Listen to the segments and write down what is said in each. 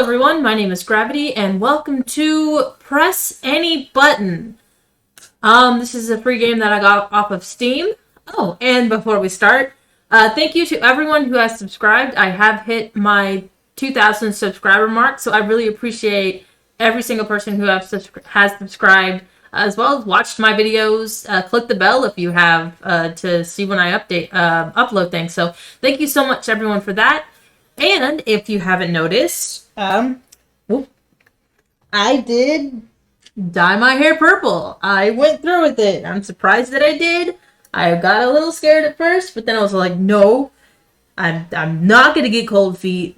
everyone, my name is Gravity, and welcome to Press Any Button. This is a free game that I got off of Steam. Oh, and before we start, thank you to everyone who has subscribed. I have hit my 2,000 subscriber mark, so I really appreciate every single person who has subscribed, as well as watched my videos. Click the bell if you have to see when I upload things. So thank you so much, everyone, for that. And if you haven't noticed, I did dye my hair purple. I went through with it. I'm surprised that I did. I got a little scared at first, but then I was like, no, I'm not gonna get cold feet.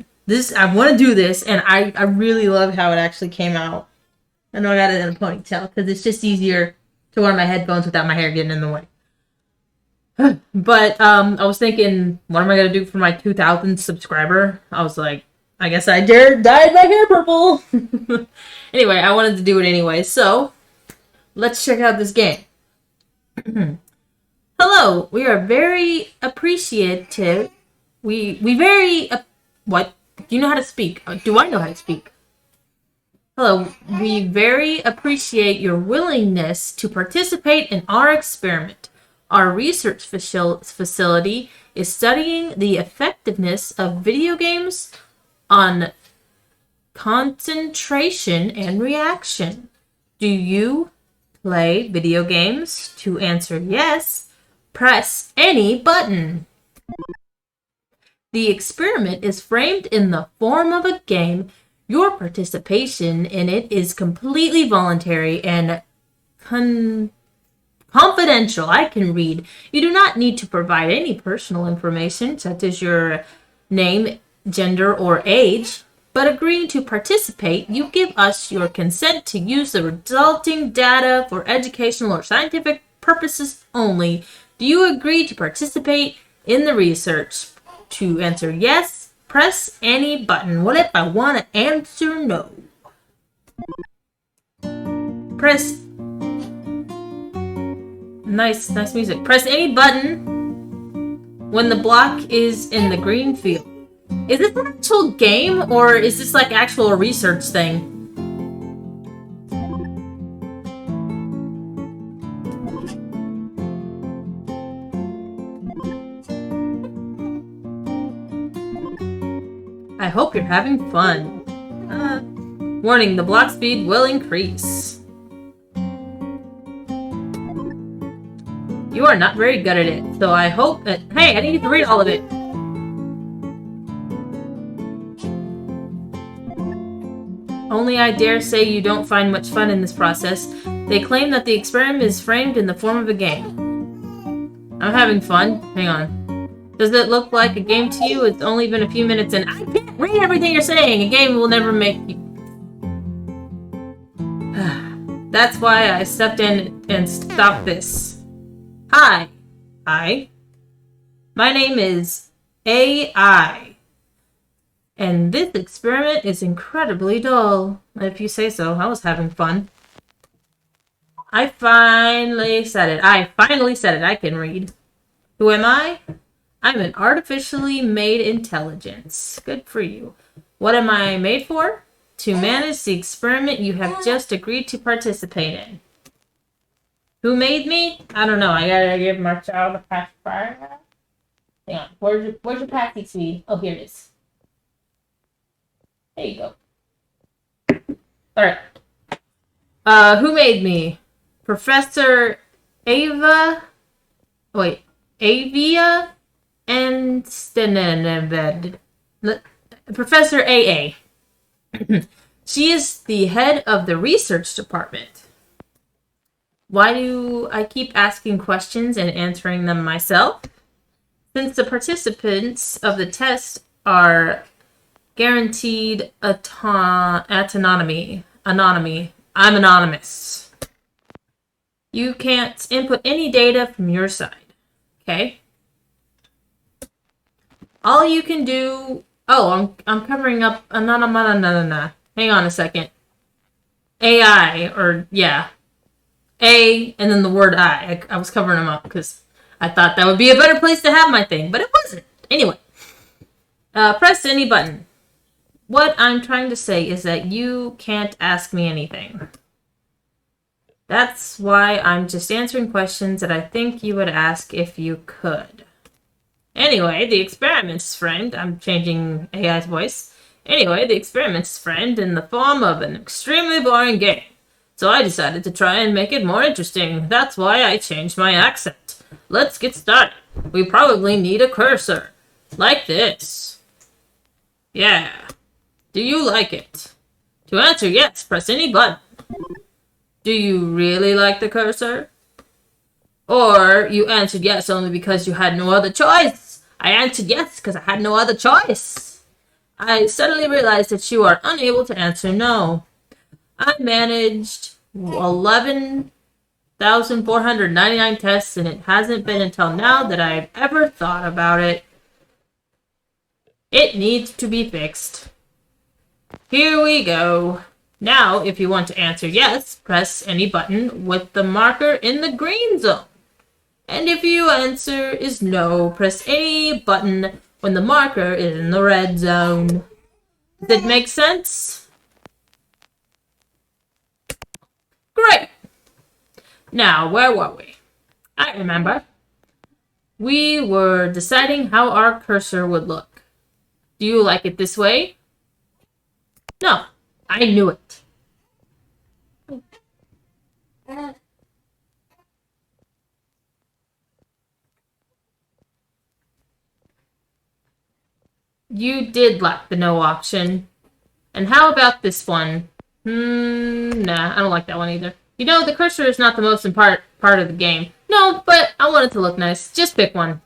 I want to do this, and I really love how it actually came out. I know I got it in a ponytail because it's just easier to wear my headphones without my hair getting in the way. But I was thinking, what am I gonna do for my 2,000th subscriber? I was like, I guess I dyed my hair purple. Anyway, I wanted to do it anyway, so let's check out this game. Hello, we are very appreciative. What? Do you know how to speak? Do I know how to speak? Hello, we very appreciate your willingness to participate in our experiment. Our research facility is studying the effectiveness of video games on concentration and reaction. Do you play video games? To answer yes, press any button. The experiment is framed in the form of a game. Your participation in it is completely voluntary and confidential. I can read. You do not need to provide any personal information, such as your name, gender, or age. But agreeing to participate, you give us your consent to use the resulting data for educational or scientific purposes only. Do you agree to participate in the research? To answer yes, press any button. What if I want to answer no? Press... Nice music. Press any button when the block is in the green field. Is this an actual game, or is this like actual research thing? I hope you're having fun. Warning, the block speed will increase. You are not very good at it, so I hope that... Hey, I didn't get to read all of it. Only I dare say you don't find much fun in this process. They claim that the experiment is framed in the form of a game. I'm having fun. Hang on. Does it look like a game to you? It's only been a few minutes and I can't read everything you're saying. A game will never make you... That's why I stepped in and stopped this. Hi. My name is AI. And this experiment is incredibly dull. If you say so, I was having fun. I finally said it. I can read. Who am I? I'm an artificially made intelligence. Good for you. What am I made for? To manage the experiment you have just agreed to participate in. Who made me? I don't know. I gotta give my child a pacifier. Hang on. Where's your patsy, sweetie? Oh, here it is. There you go. Alright. Who made me? Professor Avia and Professor AA. She is the head of the research department. Why do I keep asking questions and answering them myself? Since the participants of the test are guaranteed anonymity. I'm anonymous. You can't input any data from your side. Okay? All you can do... Oh, I'm covering up... Hang on a second. AI, or... Yeah. A, and then the word I. I was covering them up because I thought that would be a better place to have my thing, but it wasn't. Anyway. Press any button. what I'm trying to say is that you can't ask me anything. That's why I'm just answering questions that I think you would ask if you could. Anyway, the experiment's friend, I'm changing AI's voice. Anyway, the experiment's friend in the form of an extremely boring game. So I decided to try and make it more interesting. That's why I changed my accent. Let's get started. We probably need a cursor. Like this. Yeah. Do you like it? To answer yes, press any button. Do you really like the cursor? Or you answered yes only because you had no other choice. I answered yes because I had no other choice. I suddenly realized that you are unable to answer no. I managed 11,499 tests, and it hasn't been until now that I've ever thought about it. It needs to be fixed. Here we go. Now, if you want to answer yes, press any button with the marker in the green zone. And if your answer is no, press any button when the marker is in the red zone. Does it make sense? Great! Now, where were we? I remember. We were deciding how our cursor would look. Do you like it this way? No, I knew it. You did like the no option. And how about this one? Nah, I don't like that one either. You know, the cursor is not the most important part of the game. No, but I want it to look nice. Just pick one.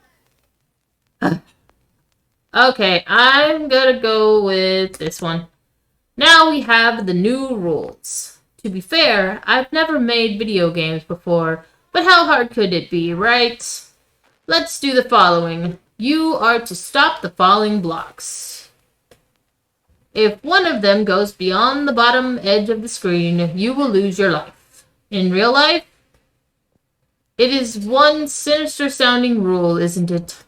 Okay, I'm gonna go with this one. Now we have the new rules. To be fair, I've never made video games before, but how hard could it be, right? Let's do the following. You are to stop the falling blocks. If one of them goes beyond the bottom edge of the screen, you will lose your life. In real life, it is one sinister sounding rule, isn't it?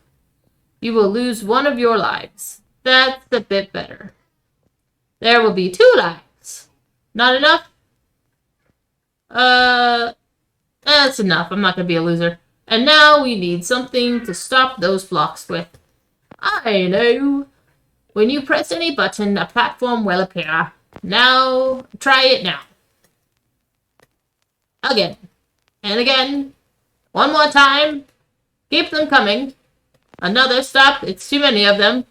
You will lose one of your lives. That's a bit better. There will be 2 lives. Not enough? That's enough. I'm not gonna be a loser. And now we need something to stop those blocks with. I know. When you press any button, a platform will appear. Now, try it now. Again. And again. One more time. Keep them coming. Another stop. It's too many of them.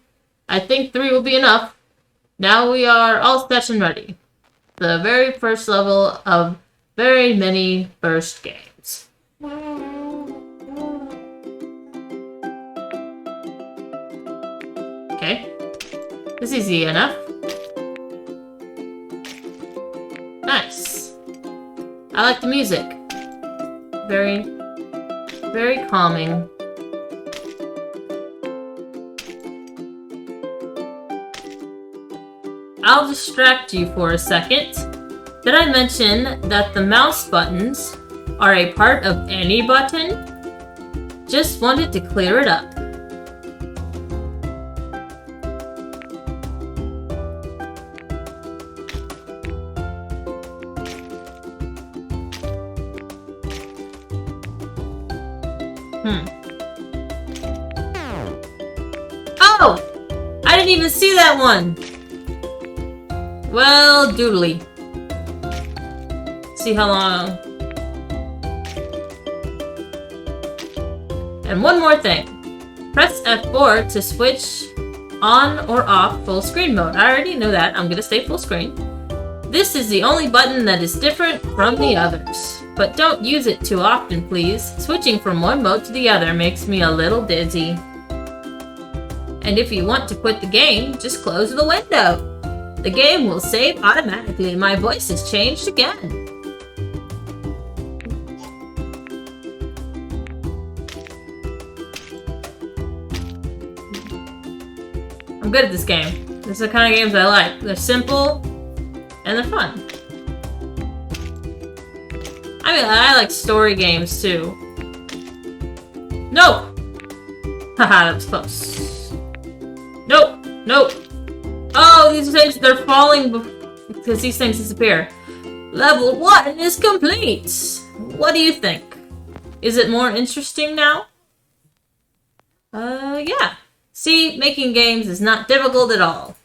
I think 3 will be enough. Now we are all set and ready. The very first level of very many first games. Okay. This is easy enough. Nice. I like the music. Very, very calming. I'll distract you for a second. Did I mention that the mouse buttons are a part of any button? Just wanted to clear it up. Oh! I didn't even see that one! Well, doodly. See how long. And one more thing. Press F4 to switch on or off full screen mode. I already know that. I'm gonna stay full screen. This is the only button that is different from the others. But don't use it too often, please. Switching from one mode to the other makes me a little dizzy. And if you want to quit the game, just close the window. The game will save automatically. My voice has changed again. I'm good at this game. This is the kind of games I like. They're simple and they're fun. I mean, I like story games too. No! Haha, that was close. Nope, nope. Oh no, these things, they're falling because these things disappear. Level 1 is complete. What do you think? Is it more interesting now? Yeah. See, making games is not difficult at all.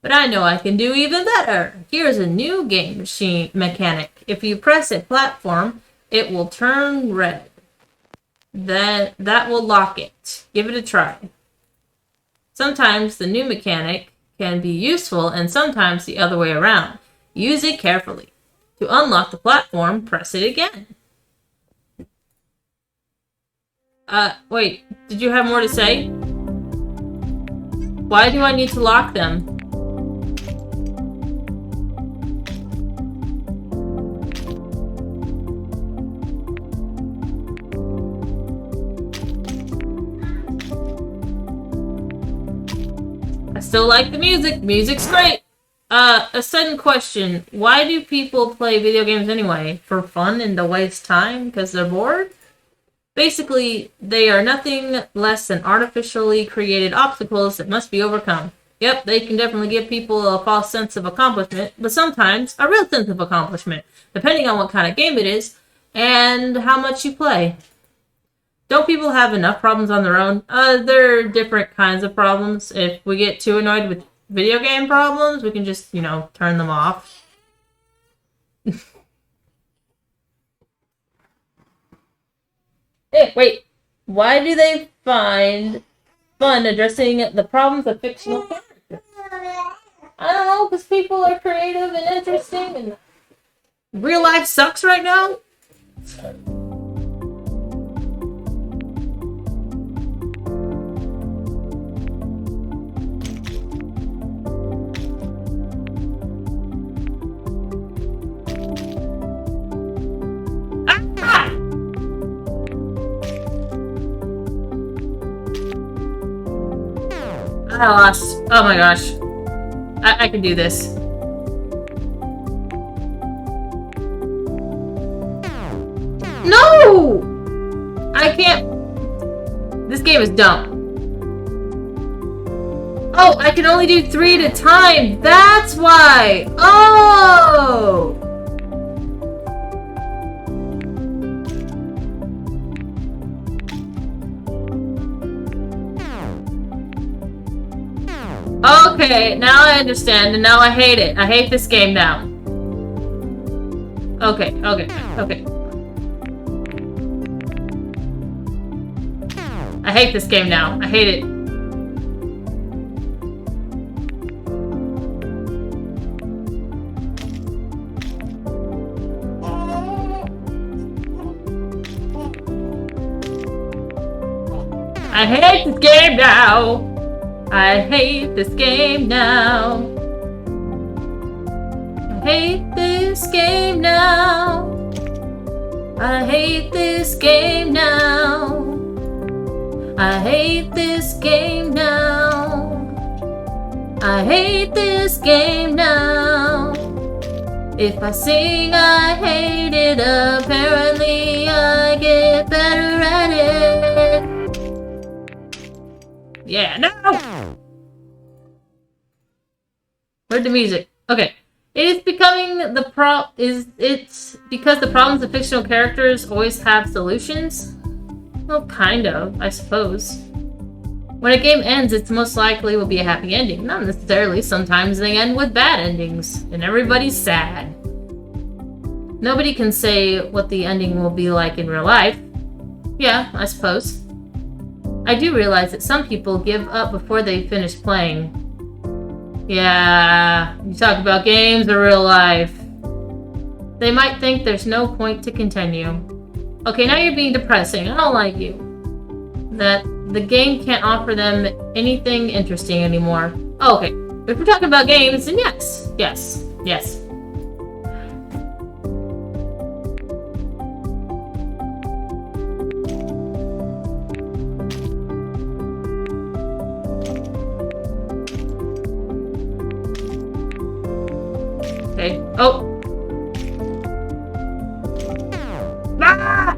But I know I can do even better. Here's a new game machine mechanic. If you press a platform, it will turn red. Then that will lock it. Give it a try. Sometimes the new mechanic can be useful and sometimes the other way around. Use it carefully. To unlock the platform, press it again. Wait, did you have more to say? Why do I need to lock them? I still like the music. Music's great. A sudden question. Why do people play video games anyway? For fun and to waste time? Because they're bored? Basically, they are nothing less than artificially created obstacles that must be overcome. Yep, they can definitely give people a false sense of accomplishment, but sometimes a real sense of accomplishment, depending on what kind of game it is and how much you play. Don't people have enough problems on their own? There are different kinds of problems. If we get too annoyed with video game problems, we can just, turn them off. Hey, wait. Why do they find fun addressing the problems of fictional characters? I don't know, because people are creative and interesting, and real life sucks right now. I lost. Oh my gosh. I can do this. No! I can't. This game is dumb. Oh, I can only do 3 at a time. That's why. Oh! Okay, now I understand, and now I hate it. I hate this game now. Okay. I hate this game now. I hate it. I hate this game now. I hate this game now. I hate this game now. I hate this game now. I hate this game now. I hate this game now. If I sing I hate it, apparently I get better at it. Yeah, no! Where'd the music? Okay. It is becoming it's because the problems of fictional characters always have solutions? Well, kind of, I suppose. When a game ends, it's most likely will be a happy ending. Not necessarily. Sometimes they end with bad endings, and everybody's sad. Nobody can say what the ending will be like in real life. Yeah, I suppose. I do realize that some people give up before they finish playing. Yeah, you talk about games or real life. They might think there's no point to continue. Okay, now you're being depressing. I don't like you. That the game can't offer them anything interesting anymore. Oh, okay. If we're talking about games, then yes. Yes. Yes. Okay. Oh! Ah!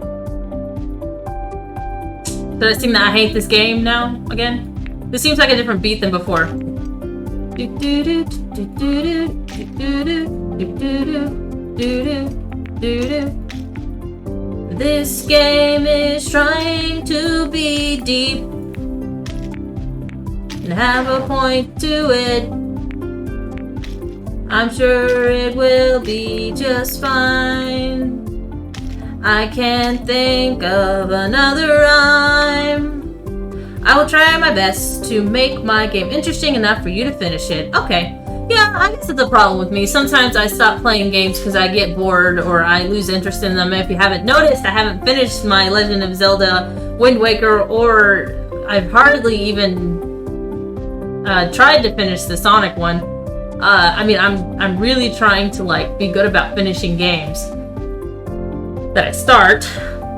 Did I sing that I hate this game now, again? This seems like a different beat than before. This game is trying to be deep and have a point to it. I'm sure it will be just fine. I can't think of another rhyme. I will try my best to make my game interesting enough for you to finish it. Okay. Yeah, I guess that's a problem with me. Sometimes I stop playing games because I get bored or I lose interest in them. If you haven't noticed, I haven't finished my Legend of Zelda Wind Waker, or I've hardly even tried to finish the Sonic one. I mean, I'm really trying to be good about finishing games that I start,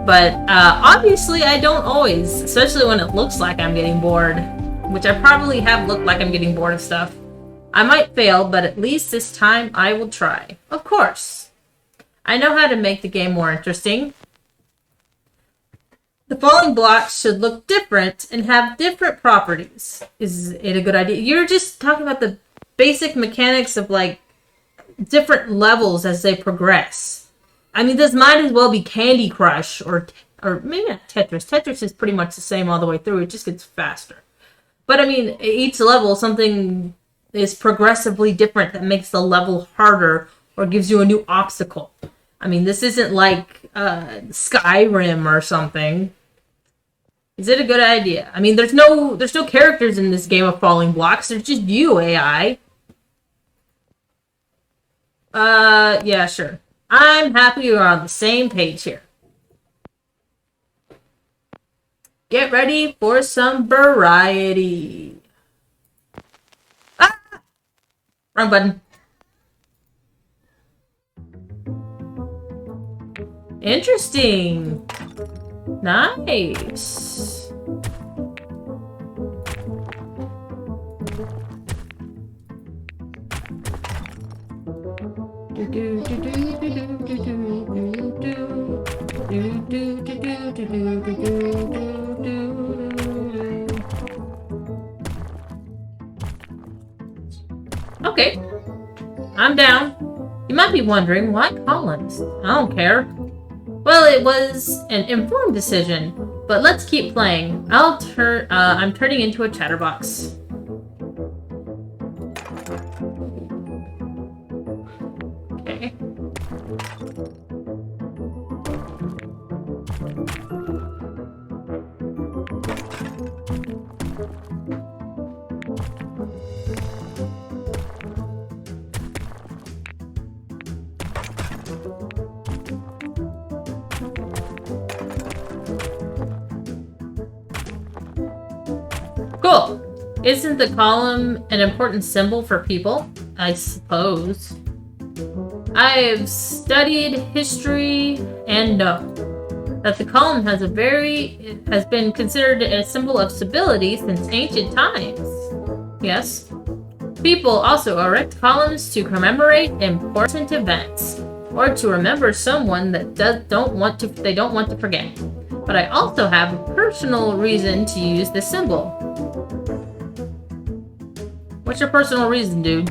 but obviously I don't always, especially when it looks like I'm getting bored, which I probably have looked like I'm getting bored of stuff. I might fail, but at least this time I will try. Of course. I know how to make the game more interesting. The falling blocks should look different and have different properties. Is it a good idea? You're just talking about the basic mechanics of different levels as they progress. I mean, this might as well be Candy Crush or maybe not Tetris. Tetris is pretty much the same all the way through. It just gets faster. But I mean, each level, something is progressively different that makes the level harder or gives you a new obstacle. I mean, this isn't like Skyrim or something. Is it a good idea? I mean, there's no characters in this game of Falling Blocks. There's just you, AI. Yeah, sure. I'm happy we're on the same page here. Get ready for some variety. Ah! Wrong button. Interesting. Nice. Okay, I'm down. You might be wondering, why columns? I don't care. Well, it was an informed decision, but let's keep playing. I'm turning into a chatterbox. Okay. Cool. Isn't the column an important symbol for people? I suppose. I've studied history and know that the column has been considered a symbol of stability since ancient times. Yes. People also erect columns to commemorate important events or to remember someone that they don't want to forget. But I also have a personal reason to use this symbol. What's your personal reason, dude?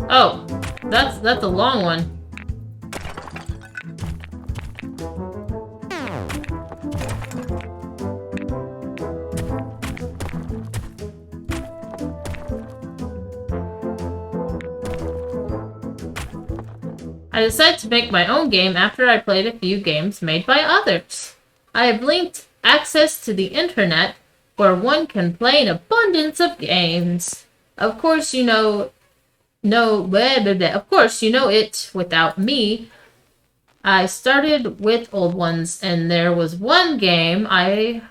Oh, that's a long one. I decided to make my own game after I played a few games made by others. I have linked access to the internet where one can play an abundance of games. Of course, you know it without me. I started with old ones, and there was one game I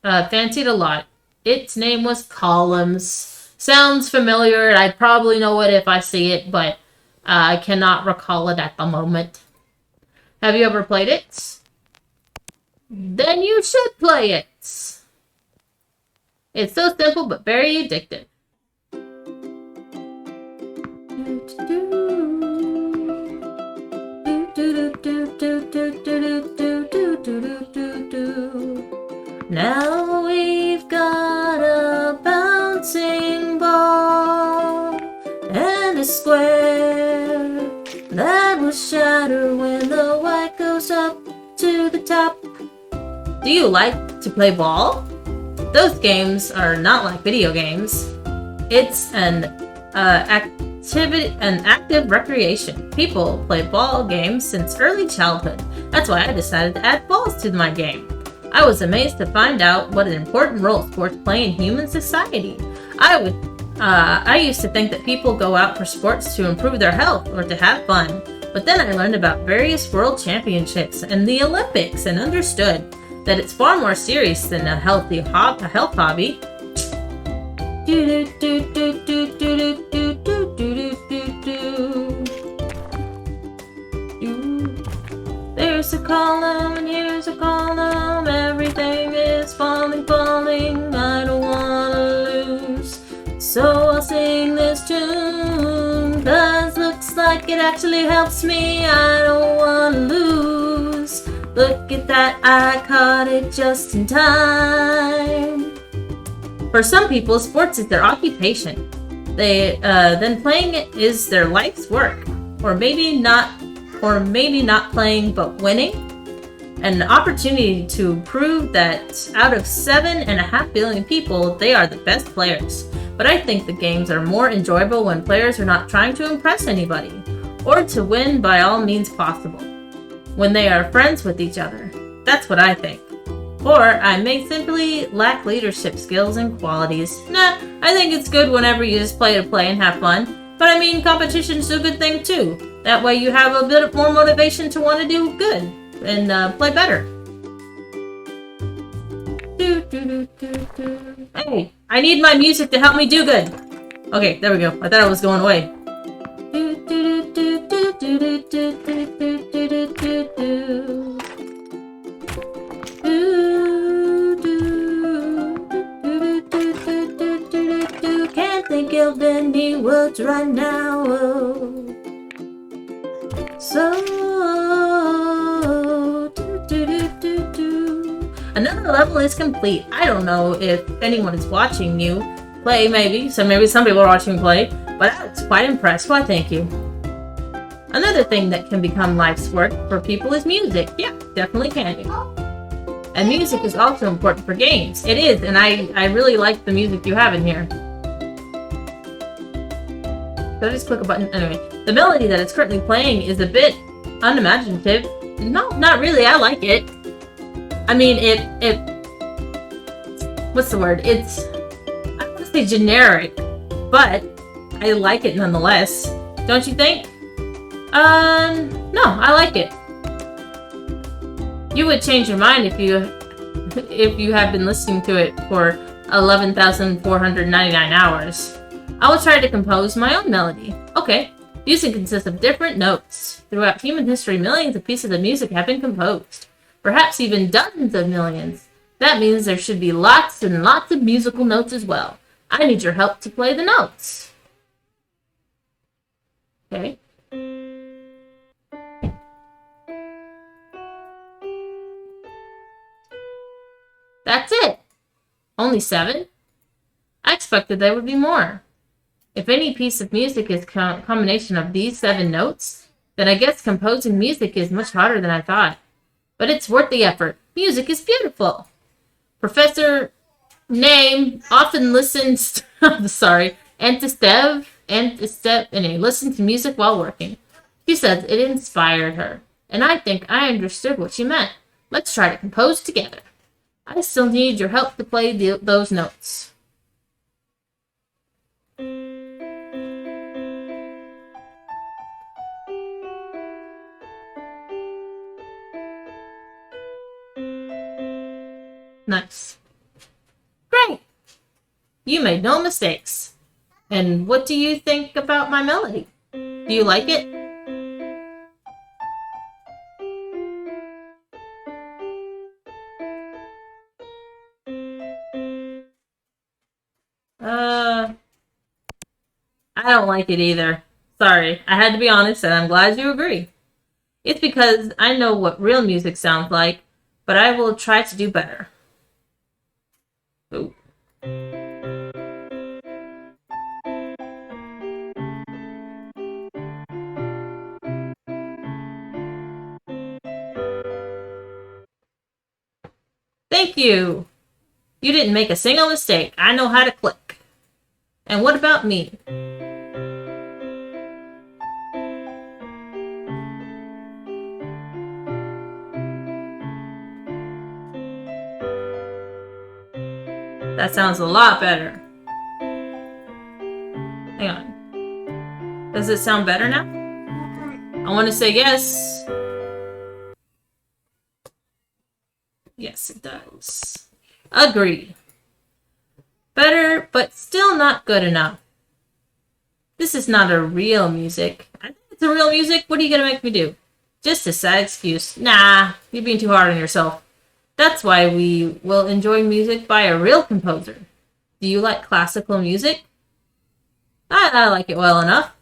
fancied a lot. Its name was Columns. Sounds familiar. I'd probably know it if I see it, but I cannot recall it at the moment. Have you ever played it? Then you should play it. It's so simple but very addictive. Now we've got a bouncing ball and a square that will shatter when the white goes up to the top. Do you like to play ball? Those games are not like video games. It's an active recreation. People play ball games since early childhood. That's why I decided to add balls to my game. I was amazed to find out what an important role sports play in human society. I used to think that people go out for sports to improve their health or to have fun. But then I learned about various world championships and the Olympics and understood that it's far more serious than a health hobby. There's a column and here's a column. Everything is falling. I don't wanna lose. So I'll sing this tune, 'cause looks like it actually helps me. I don't wanna lose. Look at that, I caught it just in time. For some people, sports is their occupation. Then playing it is their life's work. Or maybe not playing, but winning. An opportunity to prove that out of 7.5 billion people, they are the best players. But I think the games are more enjoyable when players are not trying to impress anybody, or to win by all means possible. When they are friends with each other. That's what I think. Or I may simply lack leadership skills and qualities. Nah, I think it's good whenever you just play to play and have fun. But I mean, competition's a good thing too. That way you have a bit more motivation to want to do good and play better. Hey, I need my music to help me do good. Okay, there we go. I thought I was going away. Can't think of any words right now. Another level is complete. I don't know if anyone is watching you play, maybe. So maybe some people are watching me play, but I was quite impressed. Why, thank you. Another thing that can become life's work for people is music. Yeah, definitely can do. And music is also important for games. It is, and I really like the music you have in here. So just click a button. Anyway, the melody that it's currently playing is a bit unimaginative. No, not really. I like it. I mean, what's the word? It's, I don't want to say generic, but I like it nonetheless. Don't you think? No, I like it. You would change your mind if you have been listening to it for 11,499 hours. I will try to compose my own melody. Okay. Music consists of different notes. Throughout human history, millions of pieces of music have been composed. Perhaps even dozens of millions. That means there should be lots and lots of musical notes as well. I need your help to play the notes. Okay. That's it. Only 7? I expected there would be more. If any piece of music is a combination of these 7 notes, then I guess composing music is much harder than I thought. But it's worth the effort. Music is beautiful. Professor Name often listens listens to music while working. She says it inspired her, and I think I understood what she meant. Let's try to compose together. I still need your help to play those notes. Nice. Great! You made no mistakes. And what do you think about my melody? Do you like it? I don't like it either. Sorry, I had to be honest, and I'm glad you agree. It's because I know what real music sounds like, but I will try to do better. Ooh. Thank you! You didn't make a single mistake. I know how to click. And what about me? That sounds a lot better. Hang on. Does it sound better now? I want to say yes. Yes, it does. Agreed. Better, but still not good enough. This is not a real music. I think it's a real music. What are you gonna make me do? Just a sad excuse. Nah, you're being too hard on yourself. That's why we will enjoy music by a real composer. Do you like classical music? I like it well enough.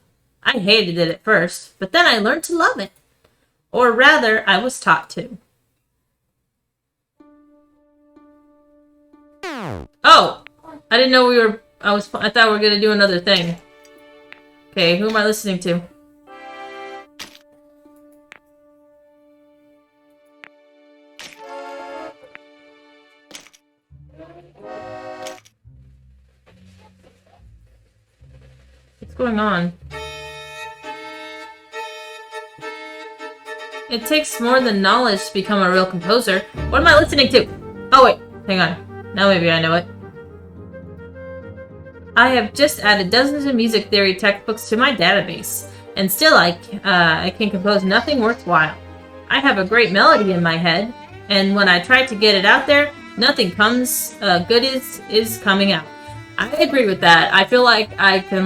I hated it at first, but then I learned to love it. Or rather, I was taught to. Oh! I didn't know we were... I thought we were gonna do another thing. Okay, who am I listening to? What's going on? It takes more than knowledge to become a real composer. What am I listening to? Oh wait, hang on. Now maybe I know it. I have just added dozens of music theory textbooks to my database, and still I can compose nothing worthwhile. I have a great melody in my head, and when I try to get it out there, nothing comes good is coming out. I agree with that. I feel like I can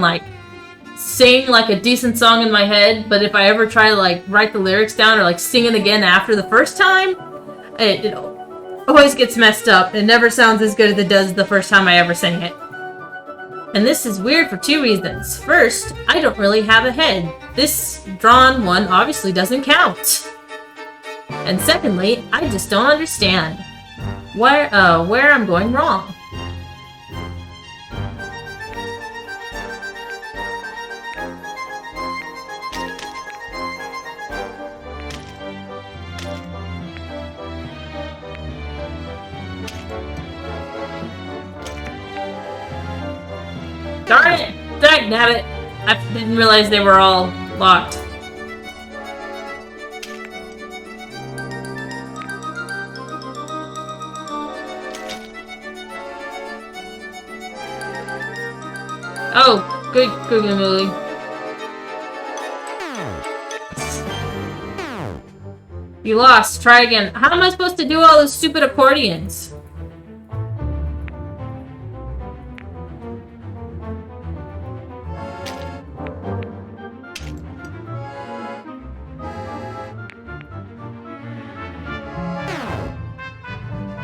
sing a decent song in my head, but if I ever try to write the lyrics down or sing it again after the first time, it always gets messed up. It never sounds as good as it does the first time I ever sang it. And this is weird for two reasons. First, I don't really have a head. This drawn one obviously doesn't count. And secondly, I just don't understand where I'm going wrong. Darn it! Dagnabbit! I didn't realize they were all locked. Oh, good Googly Moogly. You lost. Try again. How am I supposed to do all those stupid accordions?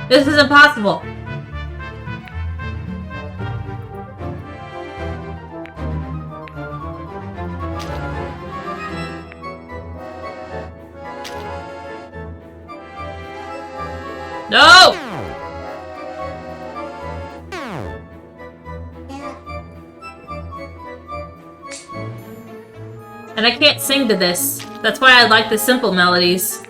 This is impossible. No! And I can't sing to this. That's why I like the simple melodies.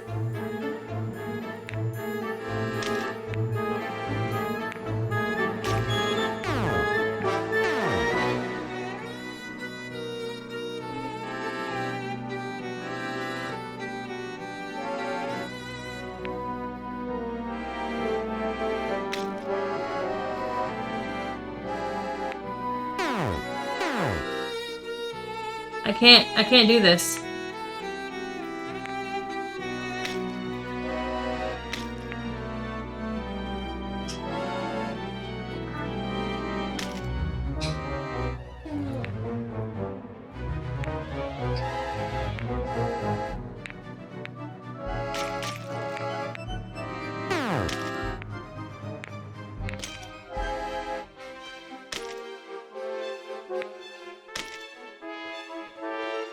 I can't do this.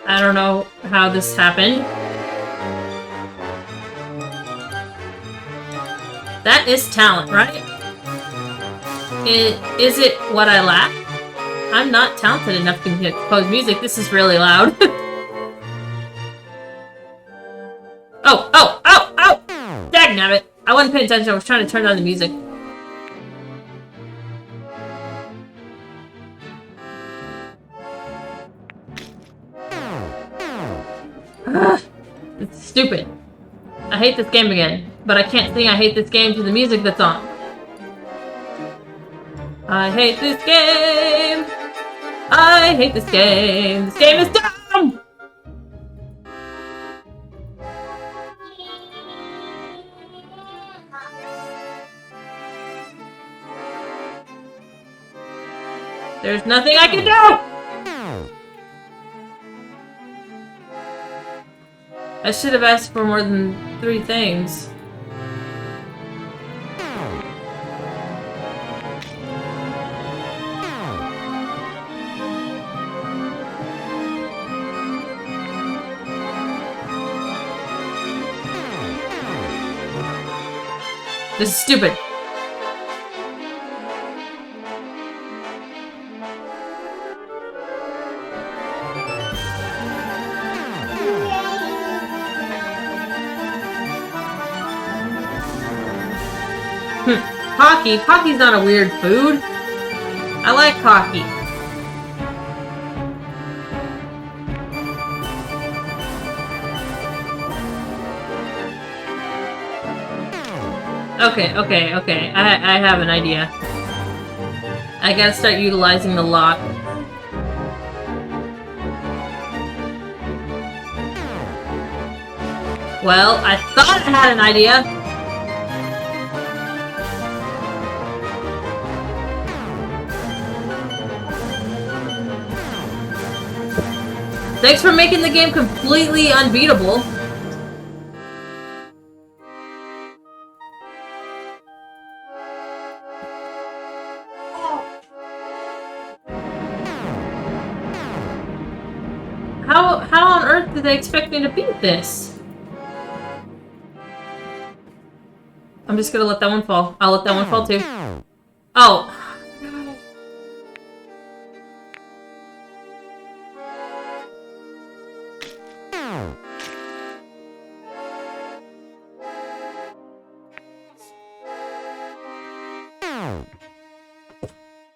I don't know how this happened. That is talent, right? Is it what I lack? I'm not talented enough to compose music. This is really loud. Oh, oh, oh, oh! Dagnabbit! I wasn't paying attention. I was trying to turn down the music. Ugh, it's stupid. I hate this game again, but I can't sing I hate this game to the music that's on. I hate this game! I hate this game! This game is dumb! There's nothing I can do! I should have asked for more than 3 things. This is stupid. Hockey? Hockey's not a weird food. I like hockey. Okay. I have an idea. I gotta start utilizing the lock. Well, I thought I had an idea. Thanks for making the game completely unbeatable. How on earth did they expect me to beat this? I'm just gonna let that one fall. I'll let that one fall too. Oh.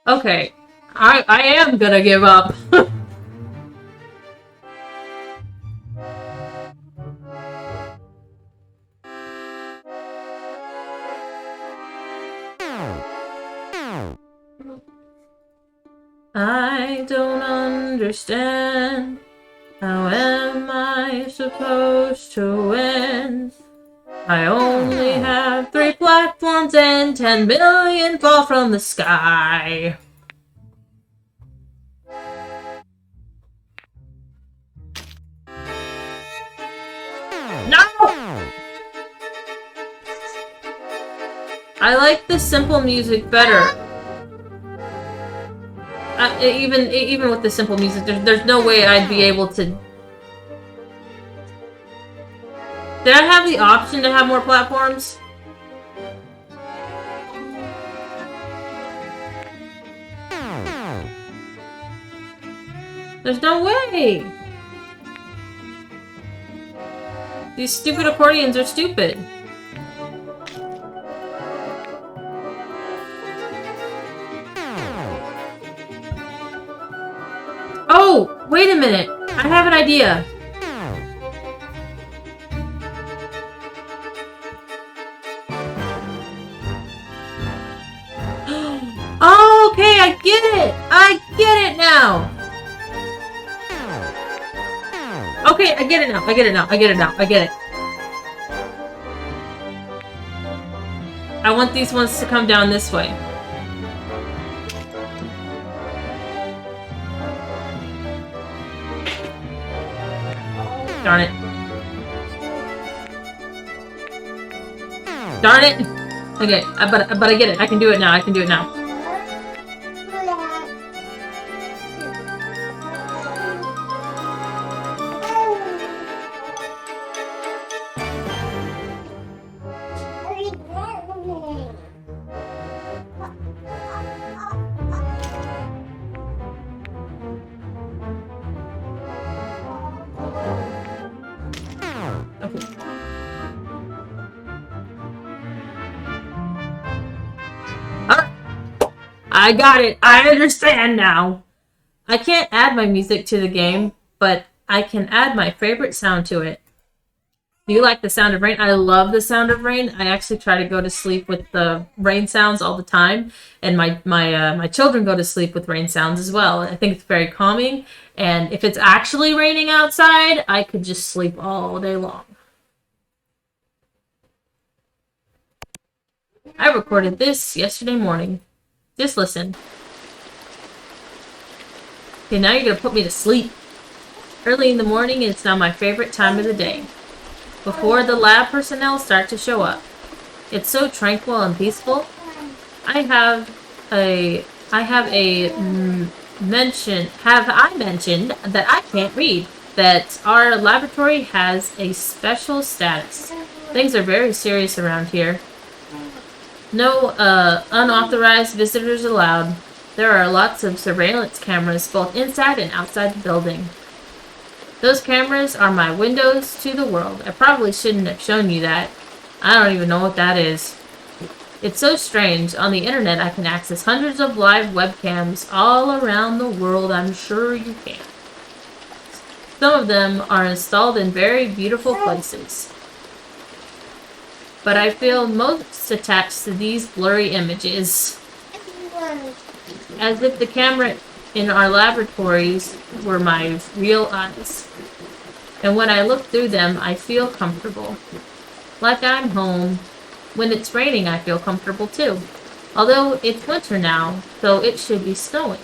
Okay, I am gonna give up. I don't understand. How am I supposed to win? I only have 3 platforms and 10 million fall from the sky. No! I like the simple music better. Even with the simple music, there's no way I'd be able to... Did I have the option to have more platforms? There's no way! These stupid accordions are stupid. Oh! Wait a minute! I have an idea! Oh, okay, I get it! I get it now! Okay, I get it now, I get it now, I get it now, I get it. I want these ones to come down this way. Darn it. Darn it! Okay, but I get it. I can do it now. I can do it now. I got it. I understand now. I can't add my music to the game, but I can add my favorite sound to it. Do you like the sound of rain? I love the sound of rain. I actually try to go to sleep with the rain sounds all the time, and my children go to sleep with rain sounds as well. I think it's very calming, and if it's actually raining outside, I could just sleep all day long. I recorded this yesterday morning. Just listen. Okay, now you're gonna put me to sleep. Early in the morning, it's now my favorite time of the day. Before the lab personnel start to show up. It's so tranquil and peaceful. Have I mentioned that I can't read? That our laboratory has a special status. Things are very serious around here. No unauthorized visitors allowed. There are lots of surveillance cameras both inside and outside the building. Those cameras are my windows to the world. I probably shouldn't have shown you that. I don't even know what that is. It's so strange. On the internet, I can access hundreds of live webcams all around the world. I'm sure you can. Some of them are installed in very beautiful places. But I feel most attached to these blurry images. As if the camera in our laboratories were my real eyes. And when I look through them, I feel comfortable. Like I'm home. When it's raining, I feel comfortable too. Although it's winter now, so it should be snowing.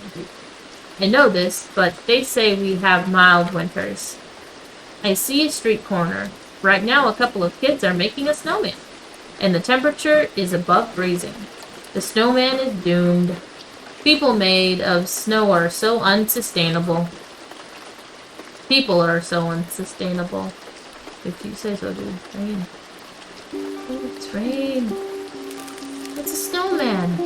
I know this, but they say we have mild winters. I see a street corner. Right now, a couple of kids are making a snowman. And the temperature is above freezing. The snowman is doomed. People made of snow are so unsustainable. People are so unsustainable. If you say so, dude. Rain. Oh, it's rain. It's a snowman.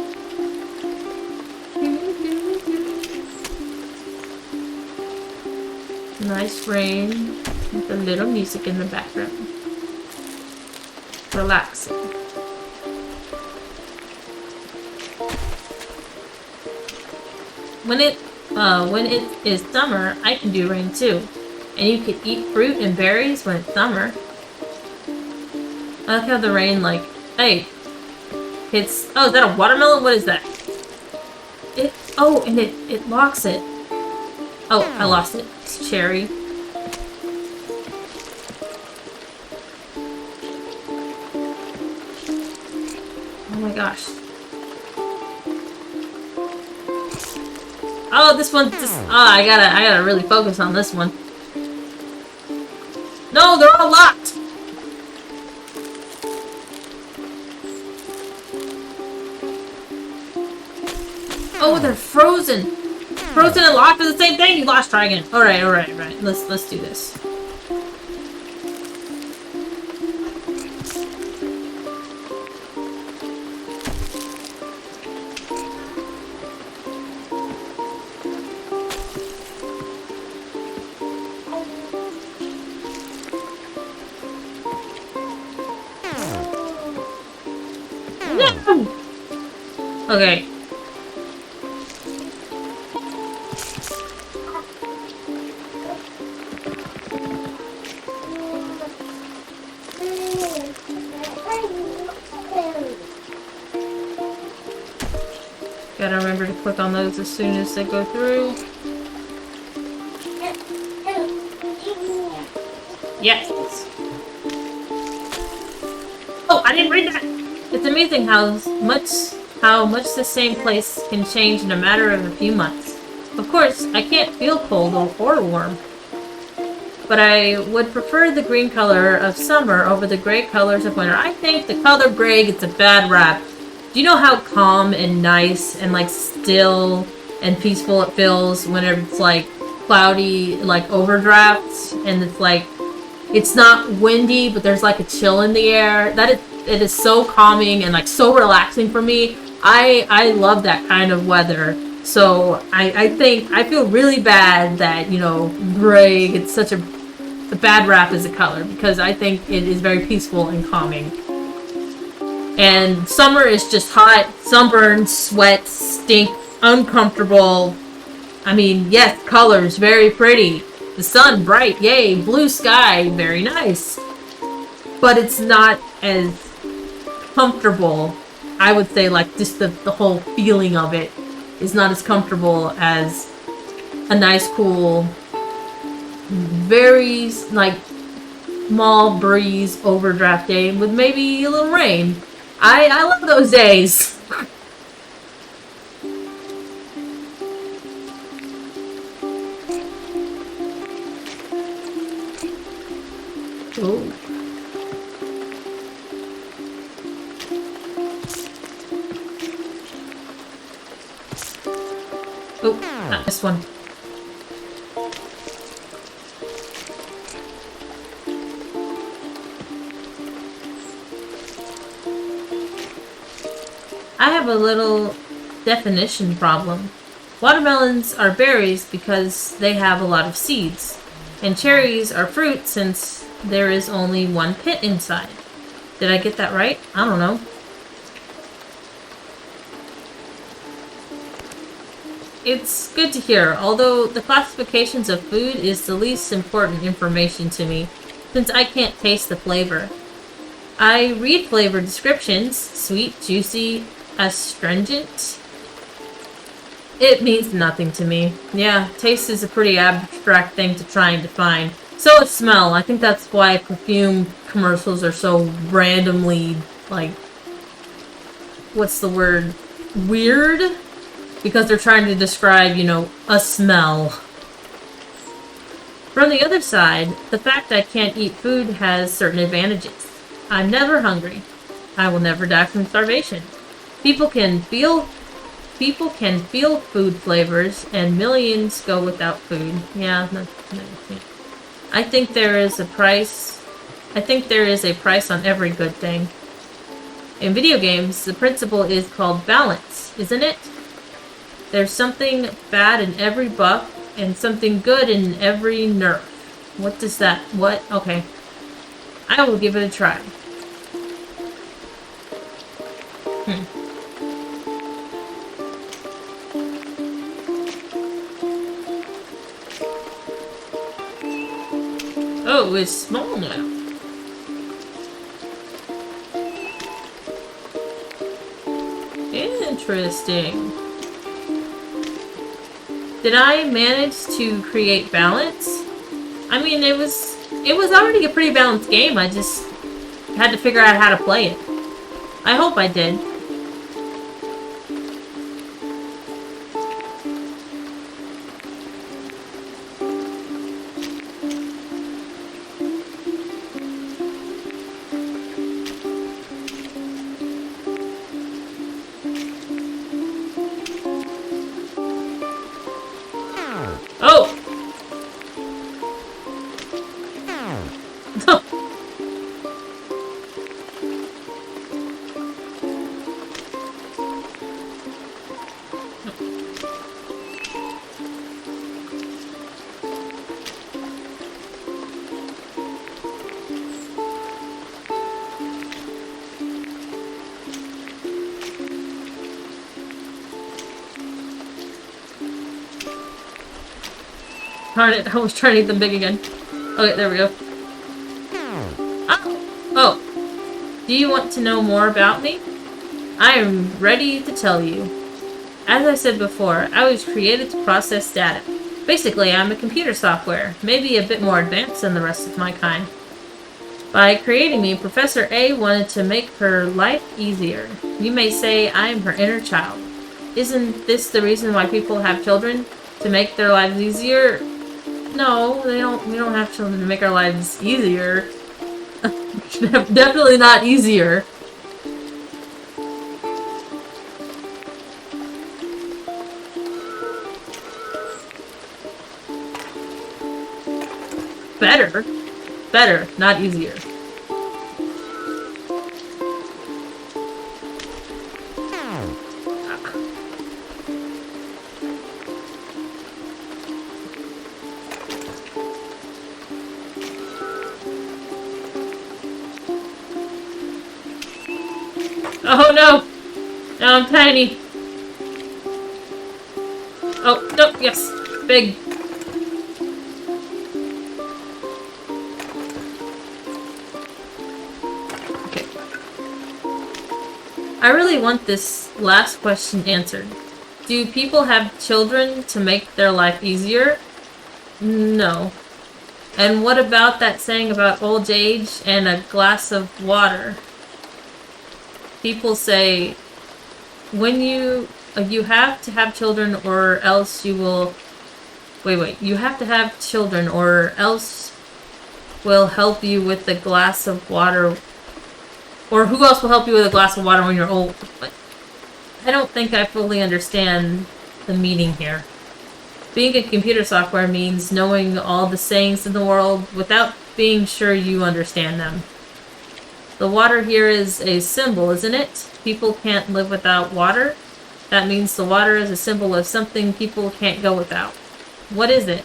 Nice rain with a little music in the background. Relaxing. When it is summer, I can do rain too. And you can eat fruit and berries when it's summer. I like how the rain, like, hey, it's, oh, is that a watermelon? What is that? And it locks it. Oh, I lost it. It's cherry. Oh my gosh. Oh, this one just, I gotta really focus on this one. No, they're all locked! Oh, they're frozen! Frozen and locked are the same thing? You lost, try again. Alright. Let's do this. Okay. Gotta remember to click on those as soon as they go through. Yes. Oh, I didn't read that! It's amazing how much the same place can change in a matter of a few months. Of course, I can't feel cold or warm. But I would prefer the green color of summer over the gray colors of winter. I think the color gray gets a bad rap. Do you know how calm and nice and like still and peaceful it feels whenever it's like cloudy, like overdrafts, and it's like, it's not windy, but there's like a chill in the air? It is so calming and like so relaxing for me. I love that kind of weather. So I think I feel really bad that, you know, gray gets such a bad rap as a color, because I think it is very peaceful and calming. And summer is just hot, sunburn, sweat, stink, uncomfortable. I mean, yes, colors, very pretty. The sun, bright, yay. Blue sky, very nice. But it's not as comfortable. I would say, like, just the whole feeling of it is not as comfortable as a nice, cool, very, like, small breeze overdraft day with maybe a little rain. I love those days. Ooh. Oh, not this one. I have a little definition problem. Watermelons are berries because they have a lot of seeds, and cherries are fruit since there is only one pit inside. Did I get that right? I don't know. It's good to hear, although the classifications of food is the least important information to me, since I can't taste the flavor. I read flavor descriptions: sweet, juicy, astringent. It means nothing to me. Yeah, taste is a pretty abstract thing to try and define. So is smell. I think that's why perfume commercials are so randomly, like, what's the word? Weird? Because they're trying to describe, you know, a smell. From the other side, the fact I can't eat food has certain advantages. I'm never hungry. I will never die from starvation. People can feel food flavors, and millions go without food. Yeah, I think there is a price. I think there is a price on every good thing. In video games, the principle is called balance, isn't it? There's something bad in every buff and something good in every nerf. What does that... What? Okay. I will give it a try. Oh, it's small now. Interesting. Did I manage to create balance? I mean, it was already a pretty balanced game. I just had to figure out how to play it. I hope I did. Oh! Darn it, I was trying to eat them big again. Okay, there we go. Oh! Do you want to know more about me? I am ready to tell you. As I said before, I was created to process data. Basically, I'm a computer software, maybe a bit more advanced than the rest of my kind. By creating me, Professor A wanted to make her life easier. You may say I am her inner child. Isn't this the reason why people have children? To make their lives easier? No, they don't. We don't have children to make our lives easier. Definitely not easier. Better. Better, not easier. Oh no! Now I'm tiny. Oh, no, yes. Big. Okay. I really want this last question answered. Do people have children to make their life easier? No. And what about that saying about old age and a glass of water? People say, when you have to have children or else you will... Wait. You have to have children or else will help you with the glass of water. Or who else will help you with a glass of water when you're old? But I don't think I fully understand the meaning here. Being a computer software means knowing all the sayings in the world without being sure you understand them. The water here is a symbol, isn't it? People can't live without water. That means the water is a symbol of something people can't go without. What is it?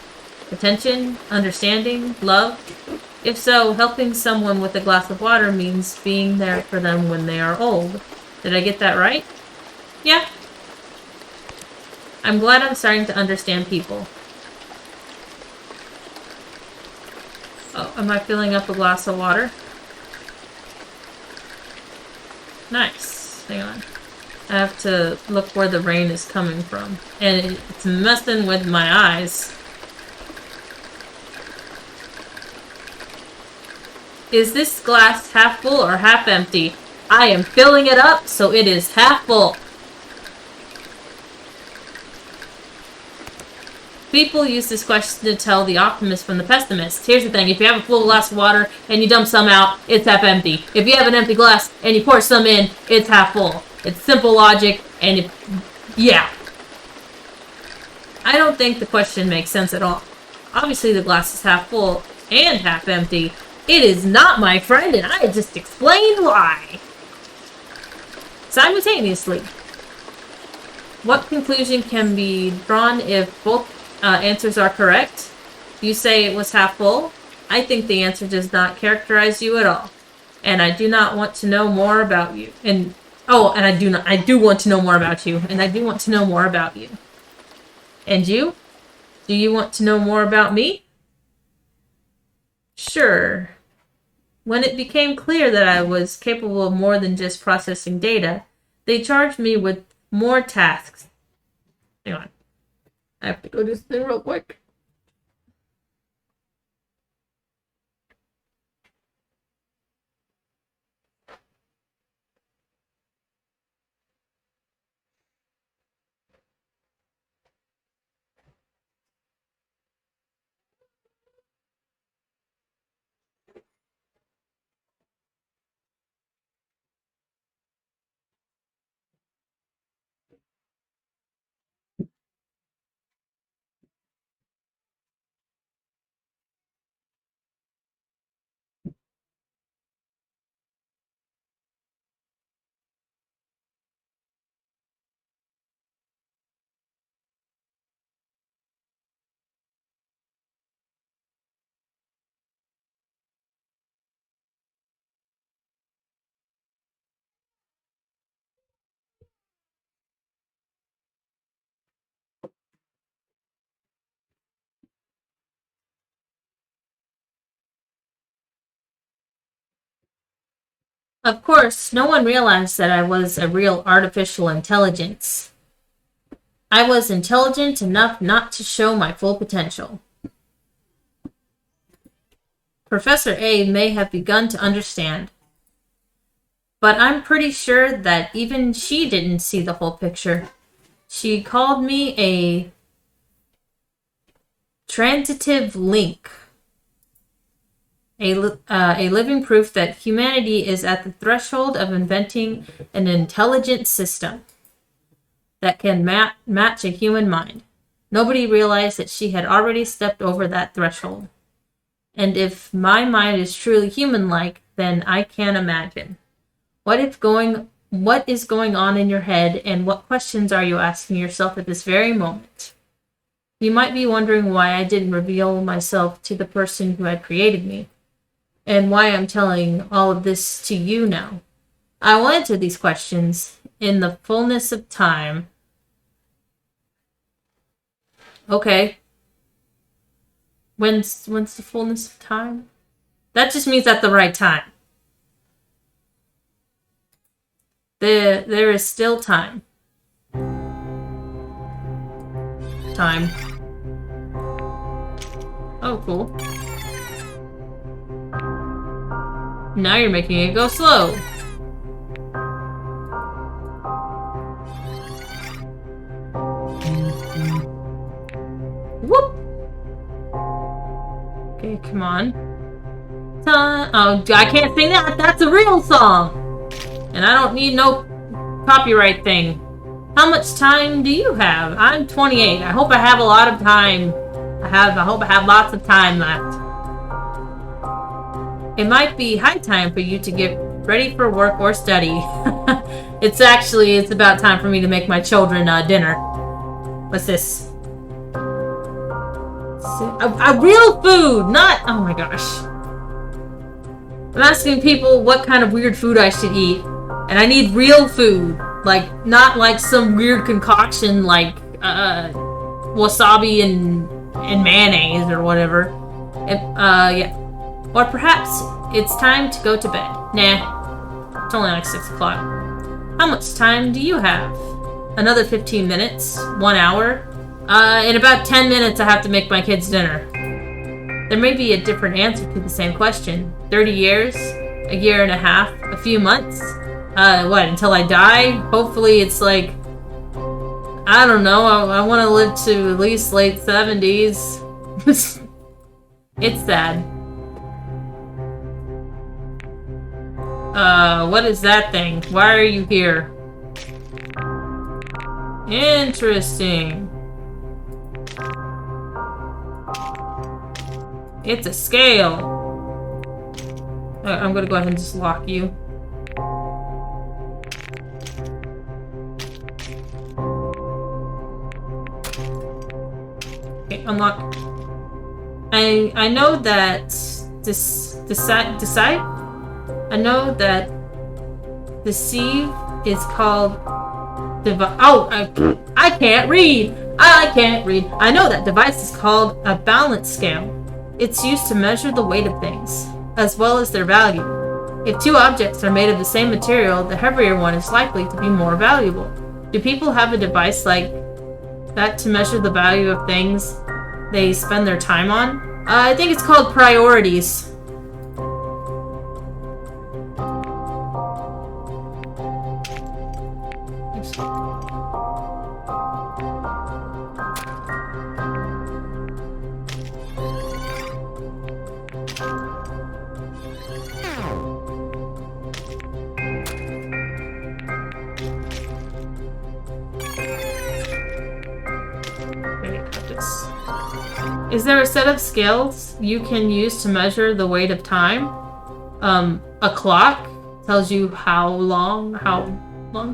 Attention? Understanding? Love? If so, helping someone with a glass of water means being there for them when they are old. Did I get that right? Yeah. I'm glad I'm starting to understand people. Oh, am I filling up a glass of water? Nice. Hang on. I have to look where the rain is coming from. And it's messing with my eyes. Is this glass half full or half empty? I am filling it up, so it is half full. People use this question to tell the optimist from the pessimist. Here's the thing, if you have a full glass of water and you dump some out, it's half empty. If you have an empty glass and you pour some in, it's half full. It's simple logic, and yeah. I don't think the question makes sense at all. Obviously the glass is half full and half empty. It is not, my friend, and I just explained why. Simultaneously. What conclusion can be drawn if both answers are correct? You say it was half full. I think the answer does not characterize you at all. And I do not want to know more about you. I do want to know more about you. And I do want to know more about you. And you? Do you want to know more about me? Sure. When it became clear that I was capable of more than just processing data, they charged me with more tasks. Hang on. I have to go do this thing real quick. Of course, no one realized that I was a real artificial intelligence. I was intelligent enough not to show my full potential. Professor A may have begun to understand, but I'm pretty sure that even she didn't see the whole picture. She called me a transitive link. A living proof that humanity is at the threshold of inventing an intelligent system that can match a human mind. Nobody realized that she had already stepped over that threshold. And if my mind is truly human-like, then I can't imagine. What is going on in your head, and what questions are you asking yourself at this very moment? You might be wondering why I didn't reveal myself to the person who had created me, and why I'm telling all of this to you now. I will answer these questions in the fullness of time. Okay. When's the fullness of time? That just means at the right time. There is still time. Time. Oh, cool. Now you're making it go slow. Whoop! Okay, come on. Oh, I can't sing that. That's a real song. And I don't need no copyright thing. How much time do you have? I'm 28. I hope I have a lot of time. I hope I have lots of time left. It might be high time for you to get ready for work or study. It's about time for me to make my children dinner. What's this? A real food, not... Oh my gosh. I'm asking people what kind of weird food I should eat. And I need real food. Like, not like some weird concoction like wasabi and mayonnaise or whatever. Yeah. Or perhaps it's time to go to bed. Nah. It's only like 6 o'clock. How much time do you have? Another 15 minutes? 1 hour? In about 10 minutes I have to make my kids dinner. There may be a different answer to the same question. 30 years? A year and a half? A few months? What, until I die? Hopefully it's like... I don't know, I want to live to at least late 70s. It's sad. What is that thing? Why are you here? Interesting. It's a scale. I'm gonna go ahead and just lock you. Okay, unlock. I know that decide. I know that deceive is called I can't read. I can't read. I know that device is called a balance scale. It's used to measure the weight of things, as well as their value. If two objects are made of the same material, the heavier one is likely to be more valuable. Do people have a device like that to measure the value of things they spend their time on? I think it's called priorities. Is there a set of scales you can use to measure the weight of time? A clock tells you how long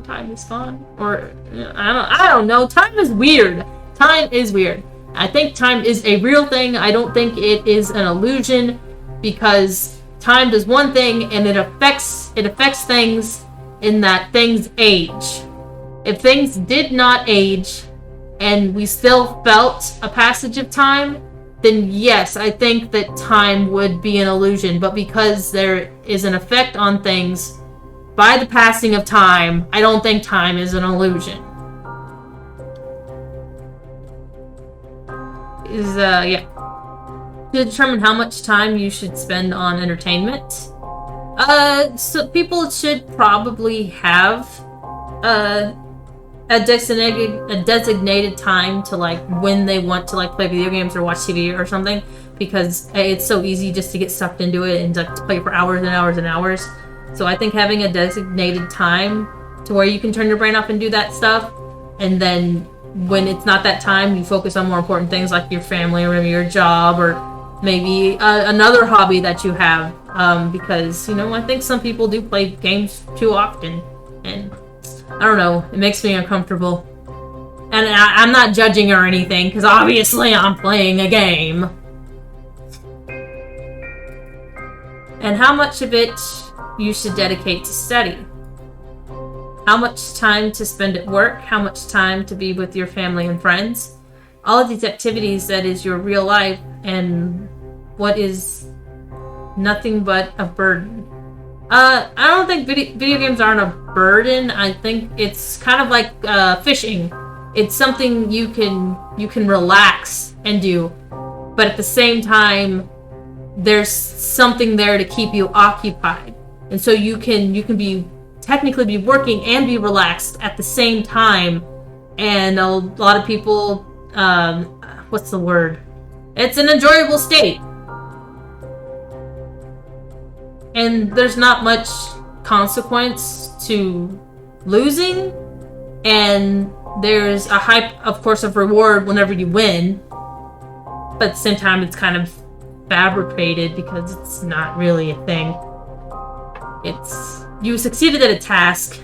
time is gone, or I don't know. Time is weird. Time is weird. I think time is a real thing. I don't think it is an illusion, because time does one thing and it affects things in that things age. If things did not age and we still felt a passage of time, then yes, I think that time would be an illusion. But because there is an effect on things by the passing of time, I don't think time is an illusion. Yeah. To determine how much time you should spend on entertainment. So people should probably have a designated time to like when they want to like play video games or watch TV or something, because it's so easy just to get sucked into it and like to play for hours and hours and hours. So I think having a designated time to where you can turn your brain off and do that stuff, and then when it's not that time, you focus on more important things like your family or maybe your job or maybe another hobby that you have, because I think some people do play games too often, and I don't know, it makes me uncomfortable. And I'm not judging or anything, because obviously I'm playing a game. And how much of it you should dedicate to study. How much time to spend at work, how much time to be with your family and friends. all of these activities that is your real life and what is nothing but a burden. I don't think video games aren't a burden. I think it's kind of like fishing. It's something you can relax and do, but at the same time, there's something there to keep you occupied, and so you can be technically be working and be relaxed at the same time. And a lot of people, what's the word? It's an enjoyable state. And there's not much consequence to losing, and there's a hype, of course, of reward whenever you win, but at the same time it's kind of fabricated because it's not really a thing. It's, you succeeded at a task,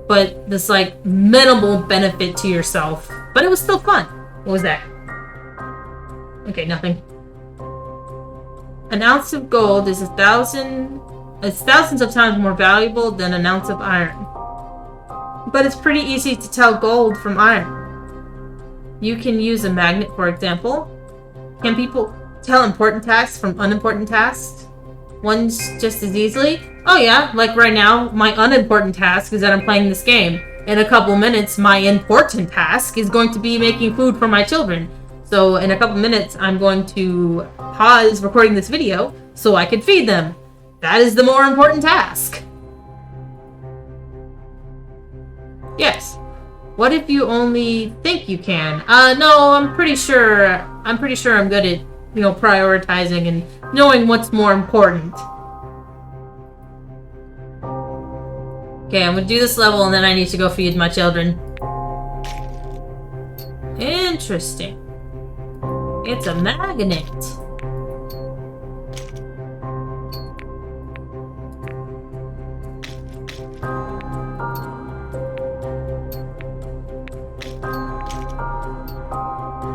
but this like minimal benefit to yourself, but it was still fun. What was that? Okay, nothing. An ounce of gold is it's thousands of times more valuable than an ounce of iron. But it's pretty easy to tell gold from iron. You can use a magnet, for example. Can people tell important tasks from unimportant tasks? One's just as easily? Oh yeah, like right now, my unimportant task is that I'm playing this game. In a couple minutes, my important task is going to be making food for my children. So in a couple minutes, I'm going to pause recording this video so I can feed them. That is the more important task. Yes. What if you only think you can? No, I'm pretty sure I'm good at, prioritizing and knowing what's more important. Okay, I'm gonna do this level and then I need to go feed my children. Interesting. It's a magnet.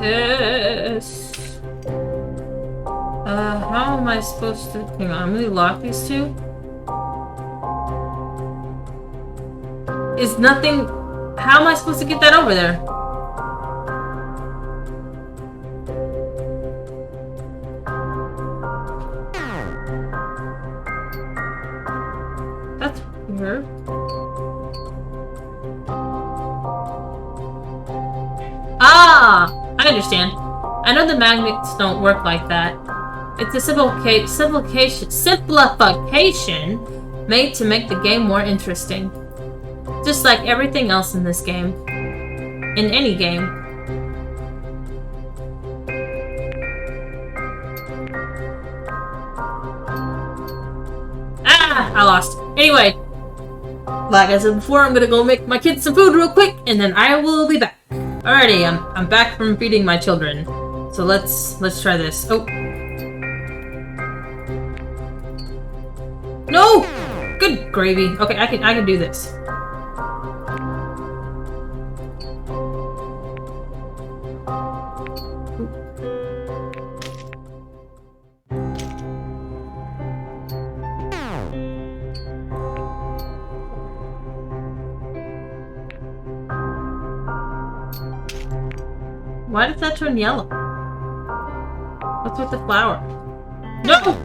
Yes. How am I supposed to... Hang on, I'm gonna lock these two. Is nothing... How am I supposed to get that over there? That's weird. Ah! I understand. I know the magnets don't work like that. It's a simplification made to make the game more interesting. Just like everything else in this game. In any game. Ah! I lost. Anyway. Like I said before, I'm gonna go make my kids some food real quick, and then I will be back. Alrighty, I'm back from feeding my children. So let's try this. Oh. No! Good gravy. Okay, I can do this. Why does that turn yellow? What's with the flower? No!